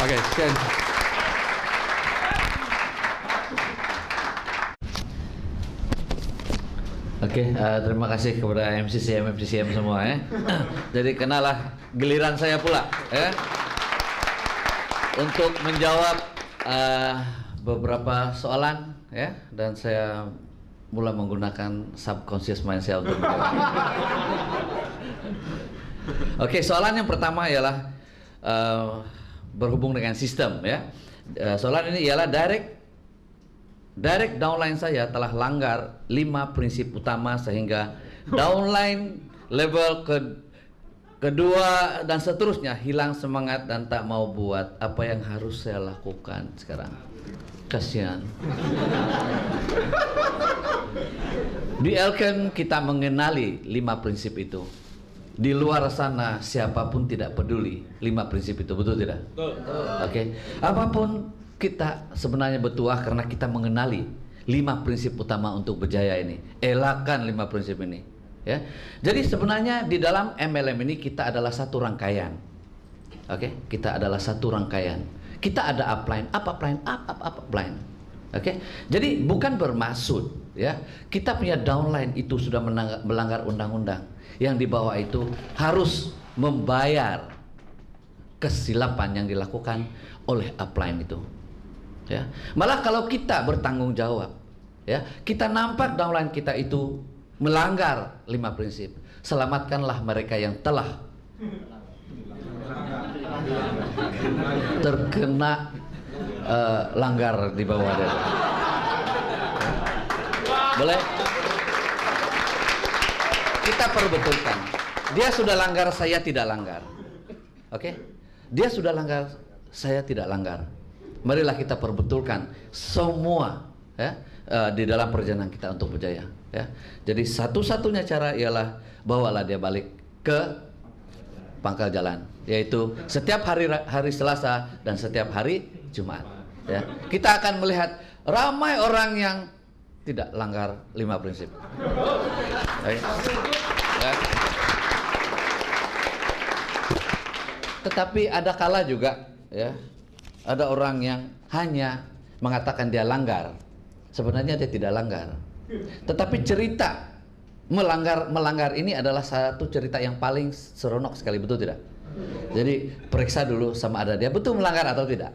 Okey, sekian. Okey, terima kasih kepada MCCM semua ya. Jadi kenalah giliran saya pula ya. Untuk menjawab beberapa soalan ya, dan saya mulai menggunakan subconscious mind saya untuk menjawab. Oke, soalan yang pertama ialah berhubung dengan sistem ya. Soalan ini ialah direct downline saya telah langgar 5 prinsip utama sehingga downline level kedua dan seterusnya hilang semangat dan tak mau buat apa yang harus saya lakukan sekarang. Kasihan. Di Elken kita mengenali 5 prinsip itu. Di luar sana siapapun tidak peduli 5 prinsip itu, betul tidak? Betul. Oke. Apapun kita sebenarnya bertuah karena kita mengenali 5 prinsip utama untuk berjaya ini. Elakkan 5 prinsip ini. Ya, jadi sebenarnya di dalam MLM ini kita adalah satu rangkaian. Oke, kita adalah satu rangkaian. Kita ada upline, upline. Oke, jadi bukan bermaksud ya kita punya downline itu sudah melanggar undang-undang. Yang di bawah itu harus membayar kesilapan yang dilakukan oleh upline itu. Ya, malah kalau kita bertanggung jawab, ya kita nampak downline kita itu melanggar 5 prinsip, selamatkanlah mereka yang telah terkena langgar di bawah dia. Boleh? Kita perbetulkan. Dia sudah langgar, saya tidak langgar. Oke? Dia sudah langgar, saya tidak langgar. Marilah kita perbetulkan semua ya di dalam perjalanan kita untuk berjaya. Ya, jadi satu-satunya cara ialah bawalah dia balik ke pangkal jalan, yaitu setiap hari Selasa dan setiap hari Jumat. Ya, kita akan melihat ramai orang yang tidak langgar 5 prinsip. Ya. Tetapi ada kala juga ya, ada orang yang hanya mengatakan dia langgar. Sebenarnya dia tidak langgar. Tetapi cerita melanggar ini adalah satu cerita yang paling seronok sekali, betul tidak? Jadi periksa dulu sama ada dia betul melanggar atau tidak.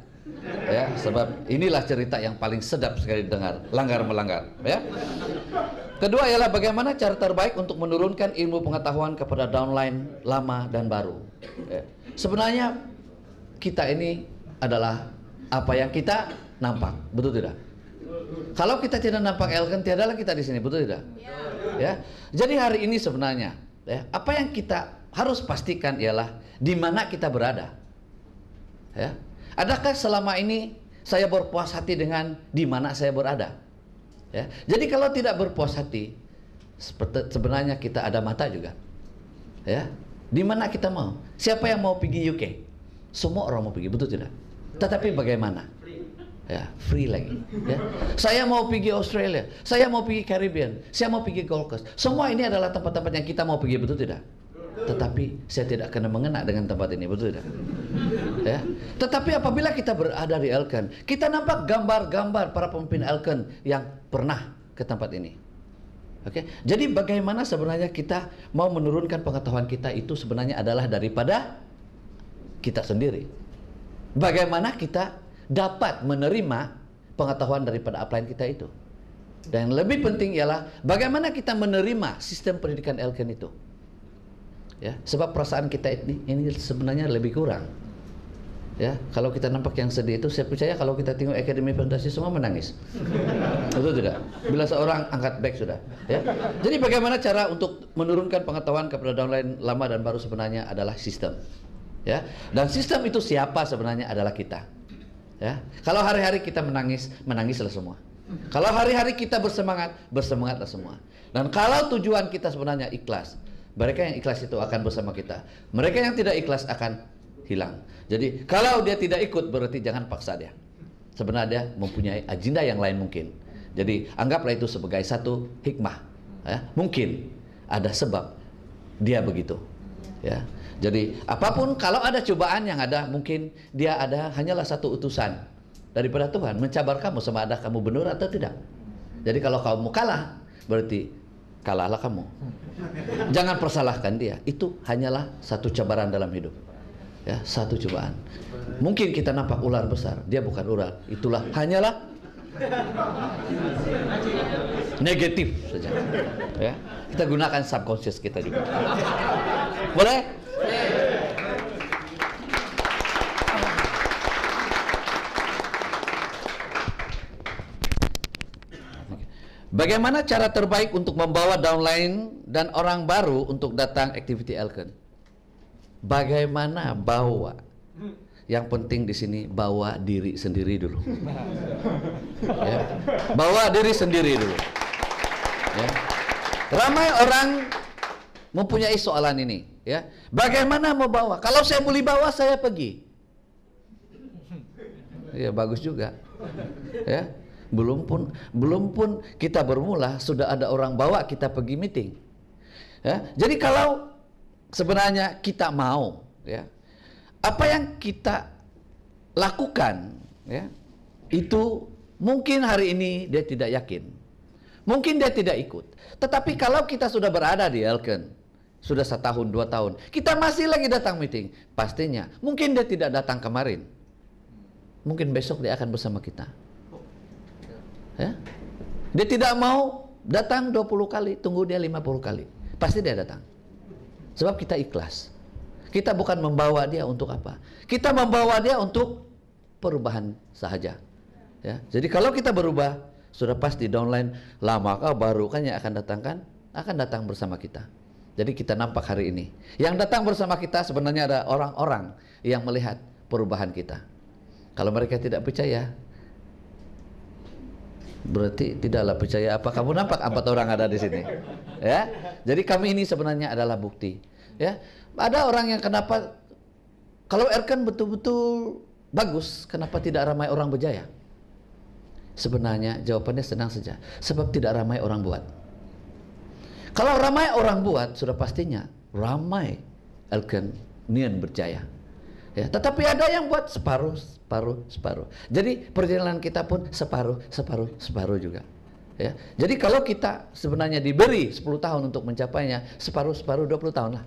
Ya, sebab inilah cerita yang paling sedap sekali didengar, langgar melanggar, ya. Kedua ialah bagaimana cara terbaik untuk menurunkan ilmu pengetahuan kepada downline lama dan baru. Ya. Sebenarnya kita ini adalah apa yang kita nampak, betul tidak? Kalau kita tidak nampak Elken, tiadalah kita di sini, betul tidak? Ya. Jadi hari ini sebenarnya, ya, apa yang kita harus pastikan ialah di mana kita berada. Ya. Adakah selama ini saya berpuas hati dengan di mana saya berada? Ya. Jadi kalau tidak berpuas hati, sebenarnya kita ada mata juga. Ya. Di mana kita mau? Siapa yang mau pergi UK? Semua orang mau pergi, betul tidak? Tetapi bagaimana? Ya, free lagi. Ya. Saya mau pergi Australia, saya mau pergi Caribbean, saya mau pergi Gold Coast. Semua ini adalah tempat-tempat yang kita mau pergi, betul tidak? Tetapi saya tidak kena mengena dengan tempat ini, betul tidak? Ya. Tetapi apabila kita berada di Elken, kita nampak gambar-gambar para pemimpin Elken yang pernah ke tempat ini. Oke. Jadi bagaimana sebenarnya kita mau menurunkan pengetahuan kita itu sebenarnya adalah daripada kita sendiri. Bagaimana kita dapat menerima pengetahuan daripada upline kita itu. Dan lebih penting ialah bagaimana kita menerima sistem pendidikan Elken itu. Ya, sebab perasaan kita ini sebenarnya lebih kurang. Ya, kalau kita nampak yang sedih itu, saya percaya kalau kita tengok Akademi Fantasi semua menangis. Betul tidak? Bila seorang angkat back sudah. Ya. Jadi bagaimana cara untuk menurunkan pengetahuan kepada downline lama dan baru sebenarnya adalah sistem. Ya, dan sistem itu siapa sebenarnya adalah kita. Ya, kalau hari-hari kita menangis, menangislah semua. Kalau hari-hari kita bersemangat, bersemangatlah semua. Dan kalau tujuan kita sebenarnya ikhlas, mereka yang ikhlas itu akan bersama kita. Mereka yang tidak ikhlas akan hilang. Jadi kalau dia tidak ikut berarti jangan paksa dia. Sebenarnya dia mempunyai agenda yang lain mungkin. Jadi anggaplah itu sebagai satu hikmah. Ya, mungkin ada sebab dia begitu. Ya. Jadi apapun kalau ada cobaan yang ada, mungkin dia ada hanyalah satu utusan daripada Tuhan mencabar kamu sama ada kamu benar atau tidak. Jadi kalau kamu kalah, berarti kalahlah kamu. Jangan persalahkan dia. Itu hanyalah satu cabaran dalam hidup. Ya, satu cobaan. Mungkin kita nampak ular besar, dia bukan ular. Itulah hanyalah negatif saja. Ya, kita gunakan subconscious kita juga. Boleh? Bagaimana cara terbaik untuk membawa downline dan orang baru untuk datang activity Elken? Bagaimana bawa? Yang penting di sini bawa diri sendiri dulu. Ya. Bawa diri sendiri dulu. Ya. Ramai orang mempunyai soalan ini. Ya. Bagaimana mau bawa? Kalau saya boleh bawa, saya pergi. Ya bagus juga. Ya. Belum pun kita bermula sudah ada orang bawa kita pergi meeting. Ya. Jadi kalau sebenarnya kita mau, ya, apa yang kita lakukan, ya, itu mungkin hari ini dia tidak yakin, mungkin dia tidak ikut. Tetapi kalau kita sudah berada di Elken, sudah 1 tahun, 2 tahun, kita masih lagi datang meeting, pastinya mungkin dia tidak datang kemarin, mungkin besok dia akan bersama kita. Ya. Dia tidak mau datang 20 kali, tunggu dia 50 kali. Pasti dia datang. Sebab kita ikhlas. Kita bukan membawa dia untuk apa? Kita membawa dia untuk perubahan sahaja. Ya. Jadi kalau kita berubah, sudah pasti downline lama kah baru kan yang akan datang kan? Akan datang bersama kita. Jadi kita nampak hari ini. Yang datang bersama kita sebenarnya ada orang-orang yang melihat perubahan kita. Kalau mereka tidak percaya, berarti tidaklah percaya apa kamu nampak 4 orang ada di sini. Ya. Jadi kami ini sebenarnya adalah bukti. Ya. Ada orang yang kenapa kalau Elken betul-betul bagus, kenapa tidak ramai orang berjaya? Sebenarnya jawabannya senang saja. Sebab tidak ramai orang buat. Kalau ramai orang buat, sudah pastinya ramai Elken nian berjaya. Ya, tetapi ada yang buat separuh, separuh, separuh. Jadi perjalanan kita pun separuh, separuh, separuh juga. Ya. Jadi kalau kita sebenarnya diberi 10 tahun untuk mencapainya, separuh, separuh 20 tahun lah.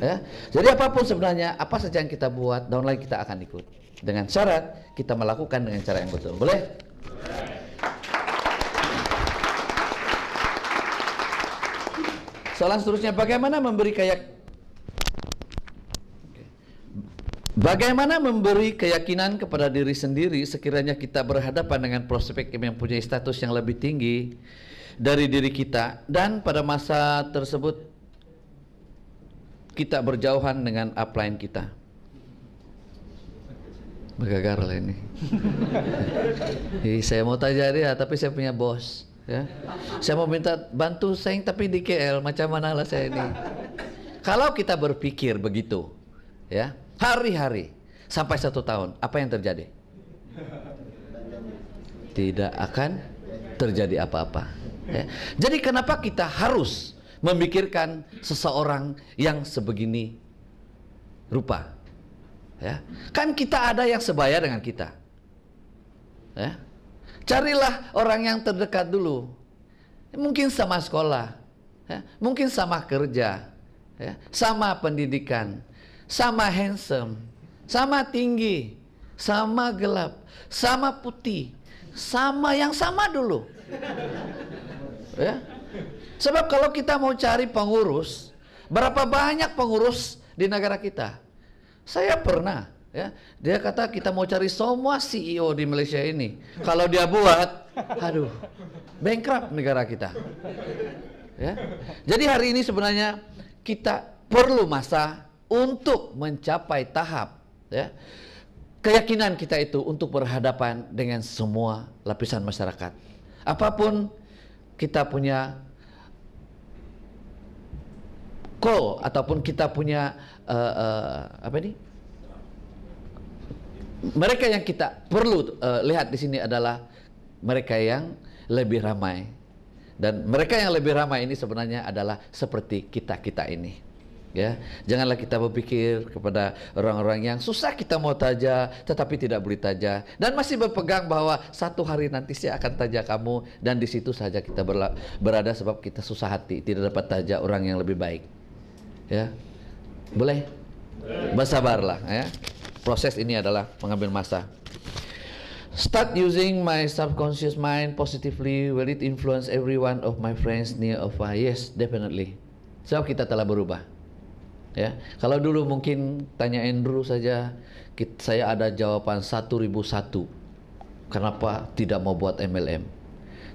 Ya. Jadi apapun sebenarnya, apa saja yang kita buat, downline kita akan ikut. Dengan syarat kita melakukan dengan cara yang betul. Boleh? Soalan seterusnya, bagaimana memberi keyakinan kepada diri sendiri sekiranya kita berhadapan dengan prospek yang mempunyai status yang lebih tinggi dari diri kita, dan pada masa tersebut kita berjauhan dengan upline kita. Bergagar lah ini. Saya mau tanya dia, tapi saya punya bos. Ya. Saya mau minta bantu saya, tapi di KL macam mana lah saya ini. Kalau kita berpikir begitu, ya, hari-hari sampai 1 tahun, apa yang terjadi? Tidak akan terjadi apa-apa. Ya. Jadi kenapa kita harus memikirkan seseorang yang sebegini rupa? Ya. Kan kita ada yang sebaya dengan kita. Ya. Carilah orang yang terdekat dulu. Mungkin sama sekolah, ya. Mungkin sama kerja, ya. Sama pendidikan, sama handsome, sama tinggi, sama gelap, sama putih, sama yang sama dulu. Ya. Sebab kalau kita mau cari pengurus, berapa banyak pengurus di negara kita? Saya pernah, ya, dia kata kita mau cari semua CEO di Malaysia ini. Kalau dia buat, aduh, bankrupt negara kita. Ya. Jadi hari ini sebenarnya kita perlu masa untuk mencapai tahap, ya, keyakinan kita itu untuk berhadapan dengan semua lapisan masyarakat. Apapun kita punya call ataupun kita punya apa ini? Mereka yang kita perlu lihat di sini adalah mereka yang lebih ramai, dan mereka yang lebih ramai ini sebenarnya adalah seperti kita ini. Ya, janganlah kita berpikir kepada orang-orang yang susah kita mau taja, tetapi tidak boleh taja, dan masih berpegang bahwa satu hari nanti saya akan taja kamu, dan di situ saja kita berada sebab kita susah hati tidak dapat taja orang yang lebih baik. Ya, boleh? Bersabarlah, ya. Proses ini adalah mengambil masa. Start using my subconscious mind positively. Will it influence every one of my friends near or far? Yes, definitely. Sebab kita telah berubah. Ya, kalau dulu mungkin tanya Andrew saja, saya ada jawaban 1001. Kenapa tidak mau buat MLM?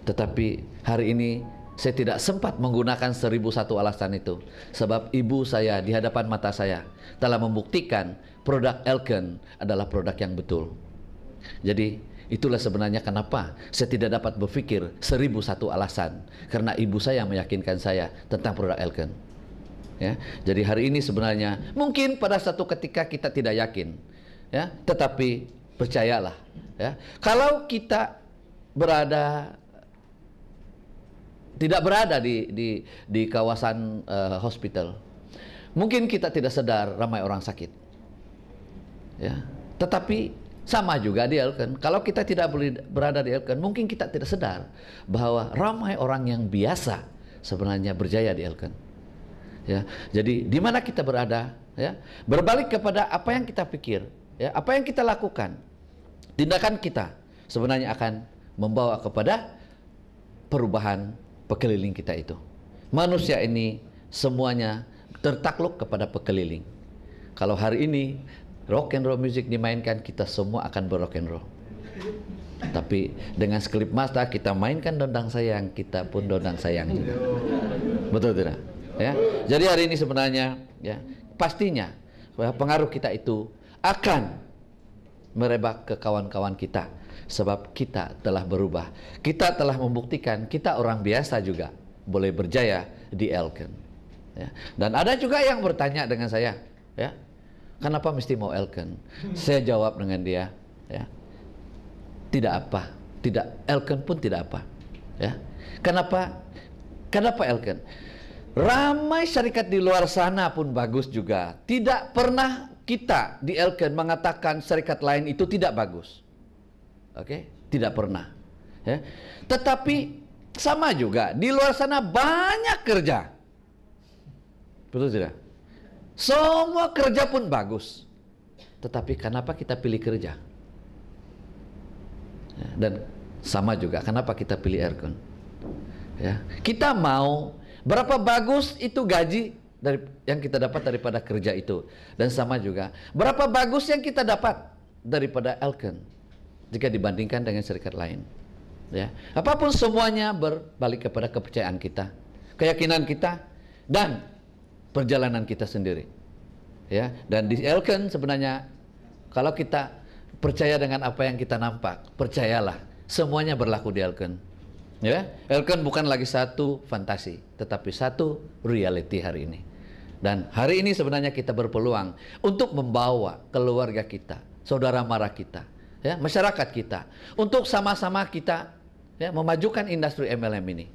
Tetapi hari ini saya tidak sempat menggunakan 1001 alasan itu, sebab ibu saya di hadapan mata saya telah membuktikan produk Elken adalah produk yang betul. Jadi itulah sebenarnya kenapa saya tidak dapat berpikir 1001 alasan, karena ibu saya meyakinkan saya tentang produk Elken. Ya, jadi hari ini sebenarnya mungkin pada satu ketika kita tidak yakin, ya, tetapi percayalah, ya, kalau kita tidak berada di kawasan hospital, mungkin kita tidak sadar ramai orang sakit, ya, tetapi sama juga di Elken. Kalau kita tidak berada di Elken, mungkin kita tidak sadar bahwa ramai orang yang biasa sebenarnya berjaya di Elken. Ya, jadi di mana kita berada, ya, berbalik kepada apa yang kita pikir, ya, apa yang kita lakukan, tindakan kita sebenarnya akan membawa kepada perubahan pekeliling kita itu. Manusia ini semuanya tertakluk kepada pekeliling. Kalau hari ini rock and roll music dimainkan, kita semua akan berrock and roll. Tapi dengan sekelip mata kita mainkan dondang sayang, kita pun dondang sayang juga. Betul tidak? Ya, jadi hari ini sebenarnya, ya, pastinya pengaruh kita itu akan merebak ke kawan-kawan kita, sebab kita telah berubah. Kita telah membuktikan kita orang biasa juga boleh berjaya di Elken. Ya. Dan ada juga yang bertanya dengan saya, ya, kenapa mesti mau Elken? Saya jawab dengan dia, ya, tidak apa, tidak, Elken pun tidak apa. Ya. Kenapa Elken? Ramai syarikat di luar sana pun bagus juga. Tidak pernah kita di Elken mengatakan serikat lain itu tidak bagus. Oke, tidak pernah. Ya. Tetapi sama juga di luar sana banyak kerja. Betul tidak? Semua kerja pun bagus. Tetapi kenapa kita pilih kerja? Ya, dan sama juga kenapa kita pilih Elken? Ya, kita mau berapa bagus itu gaji dari yang kita dapat daripada kerja itu, dan sama juga berapa bagus yang kita dapat daripada Elken jika dibandingkan dengan serikat lain. Ya, apapun semuanya berbalik kepada kepercayaan kita, keyakinan kita, dan perjalanan kita sendiri. Ya, dan di Elken sebenarnya kalau kita percaya dengan apa yang kita nampak, percayalah semuanya berlaku di Elken. Ya, Elken bukan lagi satu fantasi, tetapi satu reality hari ini. Dan hari ini sebenarnya kita berpeluang untuk membawa keluarga kita, saudara mara kita, ya, masyarakat kita, untuk sama-sama kita, ya, memajukan industri MLM ini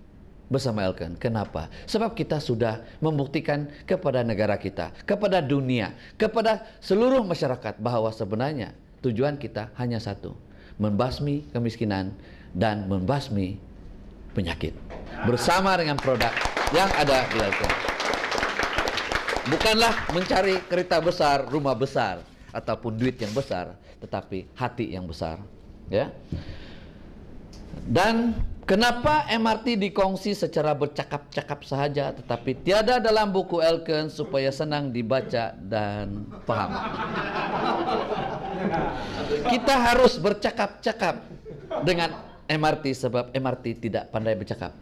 bersama Elken. Kenapa? Sebab kita sudah membuktikan kepada negara kita, kepada dunia, kepada seluruh masyarakat bahwa sebenarnya tujuan kita hanya satu, membasmi kemiskinan dan membasmi penyakit bersama dengan produk yang ada di Elken. Bukanlah mencari kereta besar, rumah besar, ataupun duit yang besar, tetapi hati yang besar. Ya. Dan kenapa MRT dikongsi secara bercakap-cakap sahaja, tetapi tiada dalam buku Elken supaya senang dibaca dan paham? Kita harus bercakap-cakap dengan MRT sebab MRT tidak pandai bercakap.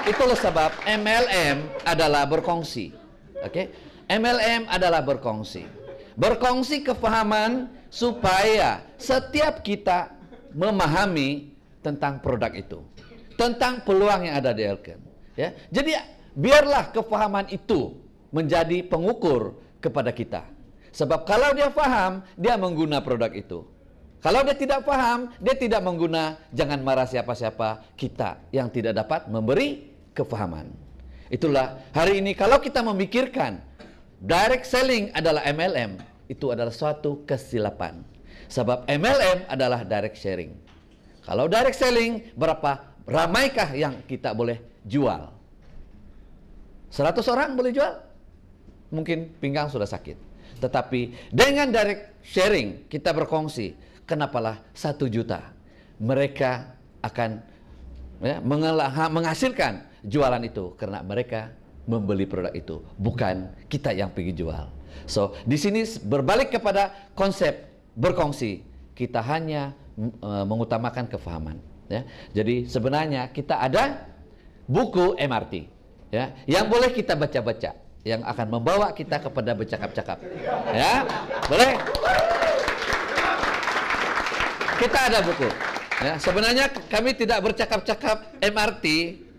Itulah sebab MLM adalah berkongsi. Oke? MLM adalah berkongsi. Berkongsi kefahaman supaya setiap kita memahami tentang produk itu, tentang peluang yang ada di Elken. Ya? Jadi biarlah kefahaman itu menjadi pengukur kepada kita. Sebab kalau dia paham, dia mengguna produk itu. Kalau dia tidak paham, dia tidak mengguna. Jangan marah siapa-siapa, kita yang tidak dapat memberi kefahaman. Itulah hari ini kalau kita memikirkan direct selling adalah MLM, itu adalah suatu kesilapan. Sebab MLM adalah direct sharing. Kalau direct selling, berapa ramaikah yang kita boleh jual? 100 orang boleh jual? Mungkin pinggang sudah sakit. Tetapi dengan direct sharing, kita berkongsi, kenapalah 1 juta. Mereka akan, ya, menghasilkan jualan itu karena mereka membeli produk itu, bukan kita yang pergi jual. So, di sini berbalik kepada konsep berkongsi, kita hanya mengutamakan kefahaman. Ya. Jadi sebenarnya kita ada buku MRT, ya, yang boleh kita baca-baca, yang akan membawa kita kepada bercakap-cakap. Ya, boleh? Kita ada buku. Ya, sebenarnya kami tidak bercakap-cakap MRT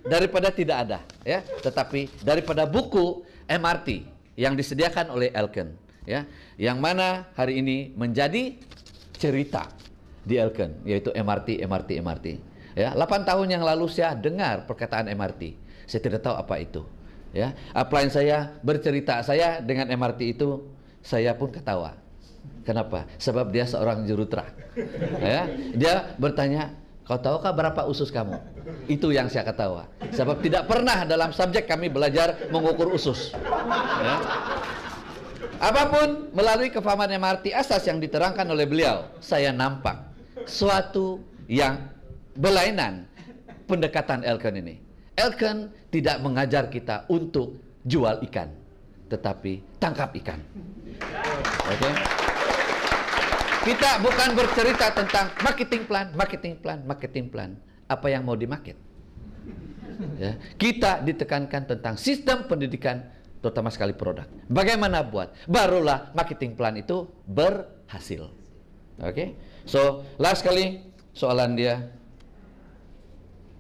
daripada tidak ada, ya, tetapi daripada buku MRT yang disediakan oleh Elken, ya, yang mana hari ini menjadi cerita di Elken, yaitu MRT. Ya, 8 tahun yang lalu saya dengar perkataan MRT. Saya tidak tahu apa itu. Ya, upline saya bercerita saya dengan MRT itu, saya pun ketawa. Kenapa? Sebab dia seorang jurutra. Ya, dia bertanya, kau tahukah berapa usus kamu? Itu yang saya ketawa. Sebab tidak pernah dalam subjek kami belajar mengukur usus. Ya. Apapun melalui kefahaman MRT asas yang diterangkan oleh beliau, saya nampak suatu yang berlainan pendekatan Elken ini. Elken tidak mengajar kita untuk jual ikan, tetapi tangkap ikan. Oke? Kita bukan bercerita tentang marketing plan. Apa yang mau dimarket? Ya. Kita ditekankan tentang sistem pendidikan, terutama sekali produk. Bagaimana buat? Barulah marketing plan itu berhasil. Oke? So, last kali soalan dia.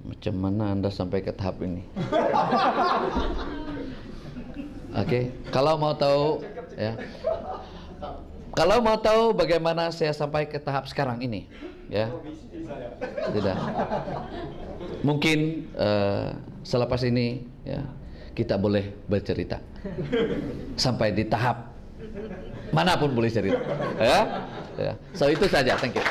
Macam mana Anda sampai ke tahap ini? Oke, kalau mau tahu, ya, kalau mau tahu bagaimana saya sampai ke tahap sekarang ini, ya, tidak. Mungkin selepas ini ya, kita boleh bercerita sampai di tahap manapun boleh cerita. Ya. So itu saja. Thank you.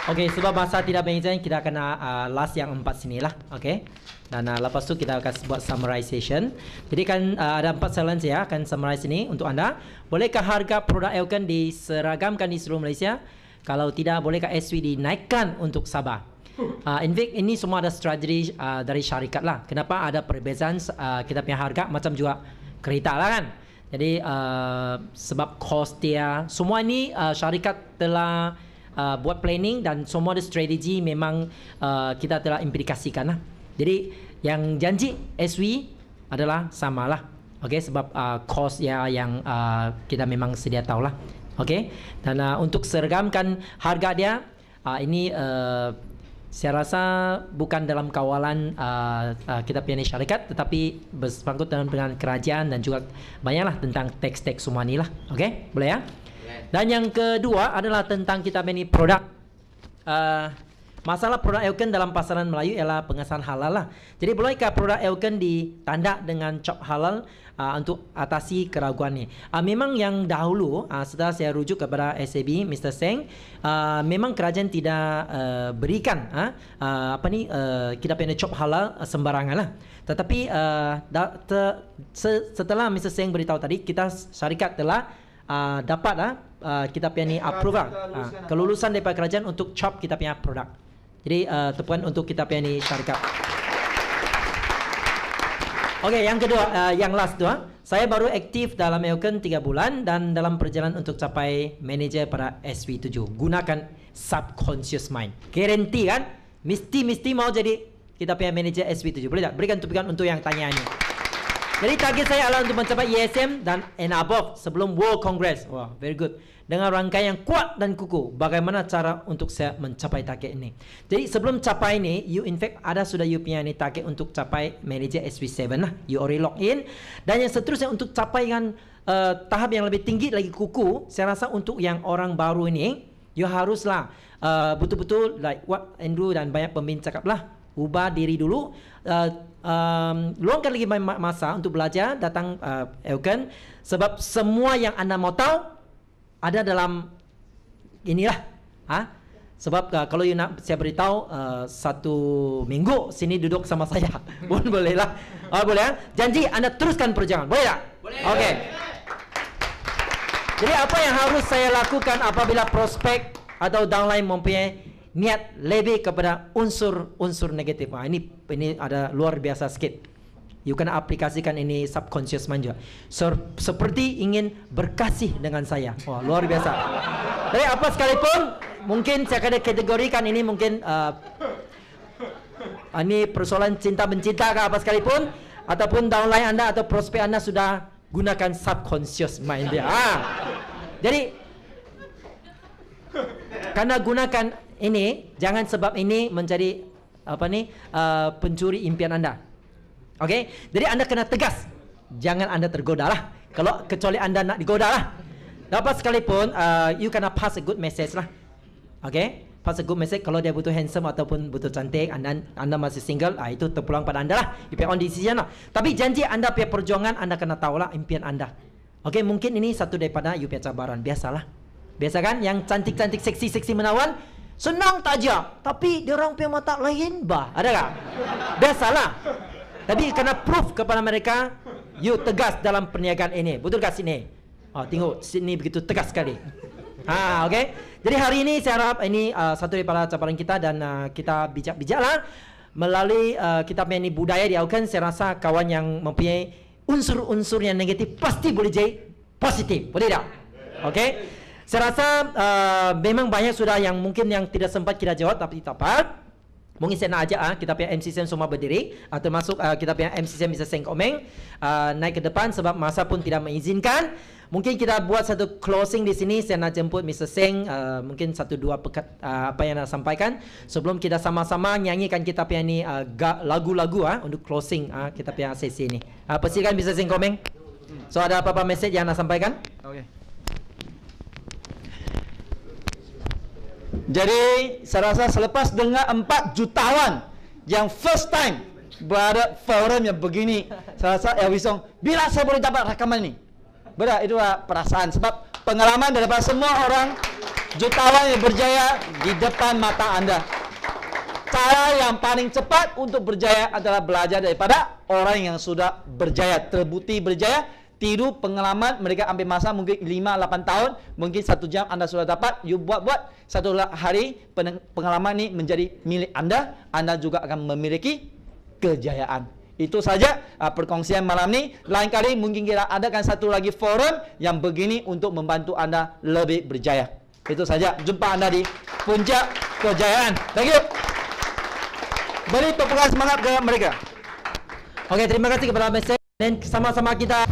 Okey, sebab masa tidak banyak, kita kena last yang 4 sini lah. Okey. Dan lepas tu kita akan buat summarization. Jadi kan ada 4 challenge ya, akan summarize ini untuk anda. Bolehkah harga produk Elken diseragamkan di seluruh Malaysia? Kalau tidak, bolehkah SW dinaikkan untuk Sabah? In fact, ini semua ada strategi dari syarikat lah. Kenapa ada perbezaan kita punya harga macam juga kereta lah kan? Jadi sebab cost dia, semua ini syarikat telah buat planning dan semua ada strategi memang kita telah implikasikan lah. Jadi yang janji SW adalah sama lah. Okay, sebab cost ya yang kita memang sedia tahu lah. Okay, dan untuk seragamkan harga dia, ini saya rasa bukan dalam kawalan kita punya syarikat, tetapi bersangkut dengan kerajaan dan juga banyaklah tentang teks-teks semua ni lah. Okay, boleh ya? Dan yang kedua adalah tentang kita punya produk. Masalah produk Elken dalam pasaran Melayu ialah pengesahan halal lah. Jadi bolehkah produk Elken ditanda dengan cap halal untuk atasi keraguan ni? Memang yang dahulu setelah saya rujuk kepada SAB Mr. Seng, memang kerajaan tidak berikan kita punya cap halal sembarangan lah. Tetapi setelah Mr. Seng beritahu tadi, kita syarikat telah dapat kita punya ni approve kelulusan daripada kerajaan untuk cap kita punya produk. Jadi tepuan untuk kita punya ni syarikat. Okey, yang kedua, yang last tu, saya baru aktif dalam Elken 3 bulan dan dalam perjalanan untuk capai manager pada SW7. Gunakan subconscious mind. Guarantee kan? Mesti mau jadi kita punya manager SW7. Boleh tak? Berikan tupikan untuk yang tanya ni. Jadi target saya adalah untuk mencapai ESM dan above sebelum World Congress. Wah, very good. Dengan rangkaian yang kuat dan kukuh, bagaimana cara untuk saya mencapai target ini? Jadi sebelum capai ini, you in fact ada sudah you punya ni target untuk capai manager SW7 lah. You already log in. Dan yang seterusnya untuk capai dengan tahap yang lebih tinggi lagi kukuh, saya rasa untuk yang orang baru ini, you haruslah betul-betul like what Andrew dan banyak pemimpin cakap lah, ubah diri dulu. Luangkan lagi masa untuk belajar datang Elken, sebab semua yang anda mau tahu ada dalam inilah. Sebab kalau you nak saya beritahu 1 minggu sini duduk sama saya pun boleh lah. Boleh ya? Janji anda teruskan perjalanan. Boleh tak? Boleh. Okey. Jadi apa yang harus saya lakukan apabila prospek atau downline mempunyai niat lebih kepada unsur-unsur negatif? Ini ada luar biasa sikit. You kena aplikasikan ini subconscious mind juga. Seperti ingin berkasih dengan saya. Wah, luar biasa. Jadi apa sekalipun, mungkin saya akan kategorikan ini mungkin ini persoalan cinta mencinta ke apa sekalipun, ataupun downline anda atau prospek anda sudah gunakan subconscious mind dia. Jadi karena gunakan ini, jangan sebab ini menjadi pencuri impian anda. Okey, jadi anda kena tegas. Jangan anda tergoda lah. Kalau kecuali anda nak digoda lah. Dapat sekalipun, you kena pass a good message lah. Okey, pass a good message. Kalau dia butuh handsome ataupun butuh cantik, anda masih single, itu terpulang pada anda lah. You punya own decision lah. Tapi janji anda punya perjuangan, anda kena tahu lah impian anda. Okey, mungkin ini satu daripada you punya cabaran. Biasalah. Biasa kan, yang cantik-cantik, seksi-seksi menawan, senang tajam, tapi dia orang punya mata lain bah. Ada tak? Biasalah. Tapi kena proof kepada mereka, you tegas dalam perniagaan ini. Betul tak sini? Tengok sini begitu tegas sekali. Okey. Jadi hari ini saya harap ini satu daripada cabaran kita dan kita bijak-bijaklah melalui kita punya budaya di Elken. Saya rasa kawan yang mempunyai unsur-unsur yang negatif pasti boleh jadi positif. Boleh tak? Okey. Saya rasa memang banyak sudah yang mungkin yang tidak sempat kita jawab tapi tepat. Mungkin saya nak ajak kita punya MCCM semua berdiri, termasuk kita punya MCCM Mr. Seng Komeng naik ke depan sebab masa pun tidak mengizinkan. Mungkin kita buat satu closing di sini. Saya nak jemput Mr. Seng, mungkin 1-2 pekat apa yang nak sampaikan sebelum kita sama-sama nyanyikan kita punya ni lagu-lagu untuk closing kita punya sesi ini. Persilakan Mr. Seng Komeng. So ada apa-apa message yang nak sampaikan? Okey. Jadi saya rasa selepas dengar 4 jutawan yang first time berada forum yang begini, saya rasa Wee Song, bila saya boleh dapat rakaman ini? Berat, itulah perasaan. Sebab pengalaman daripada semua orang jutawan yang berjaya di depan mata anda. Cara yang paling cepat untuk berjaya adalah belajar daripada orang yang sudah berjaya, terbukti berjaya. Tiru pengalaman mereka, ambil masa mungkin 5-8 tahun, mungkin 1 jam anda sudah dapat. You buat satu hari pengalaman ini menjadi milik anda. Anda juga akan memiliki kejayaan. Itu saja perkongsian malam ni. Lain kali mungkin kita adakan satu lagi forum yang begini untuk membantu anda lebih berjaya. Itu saja. Jumpa anda di puncak kejayaan. Thank you. Beri tepukan semangat ke mereka. Okey, terima kasih kepada Mesej dan sama-sama kita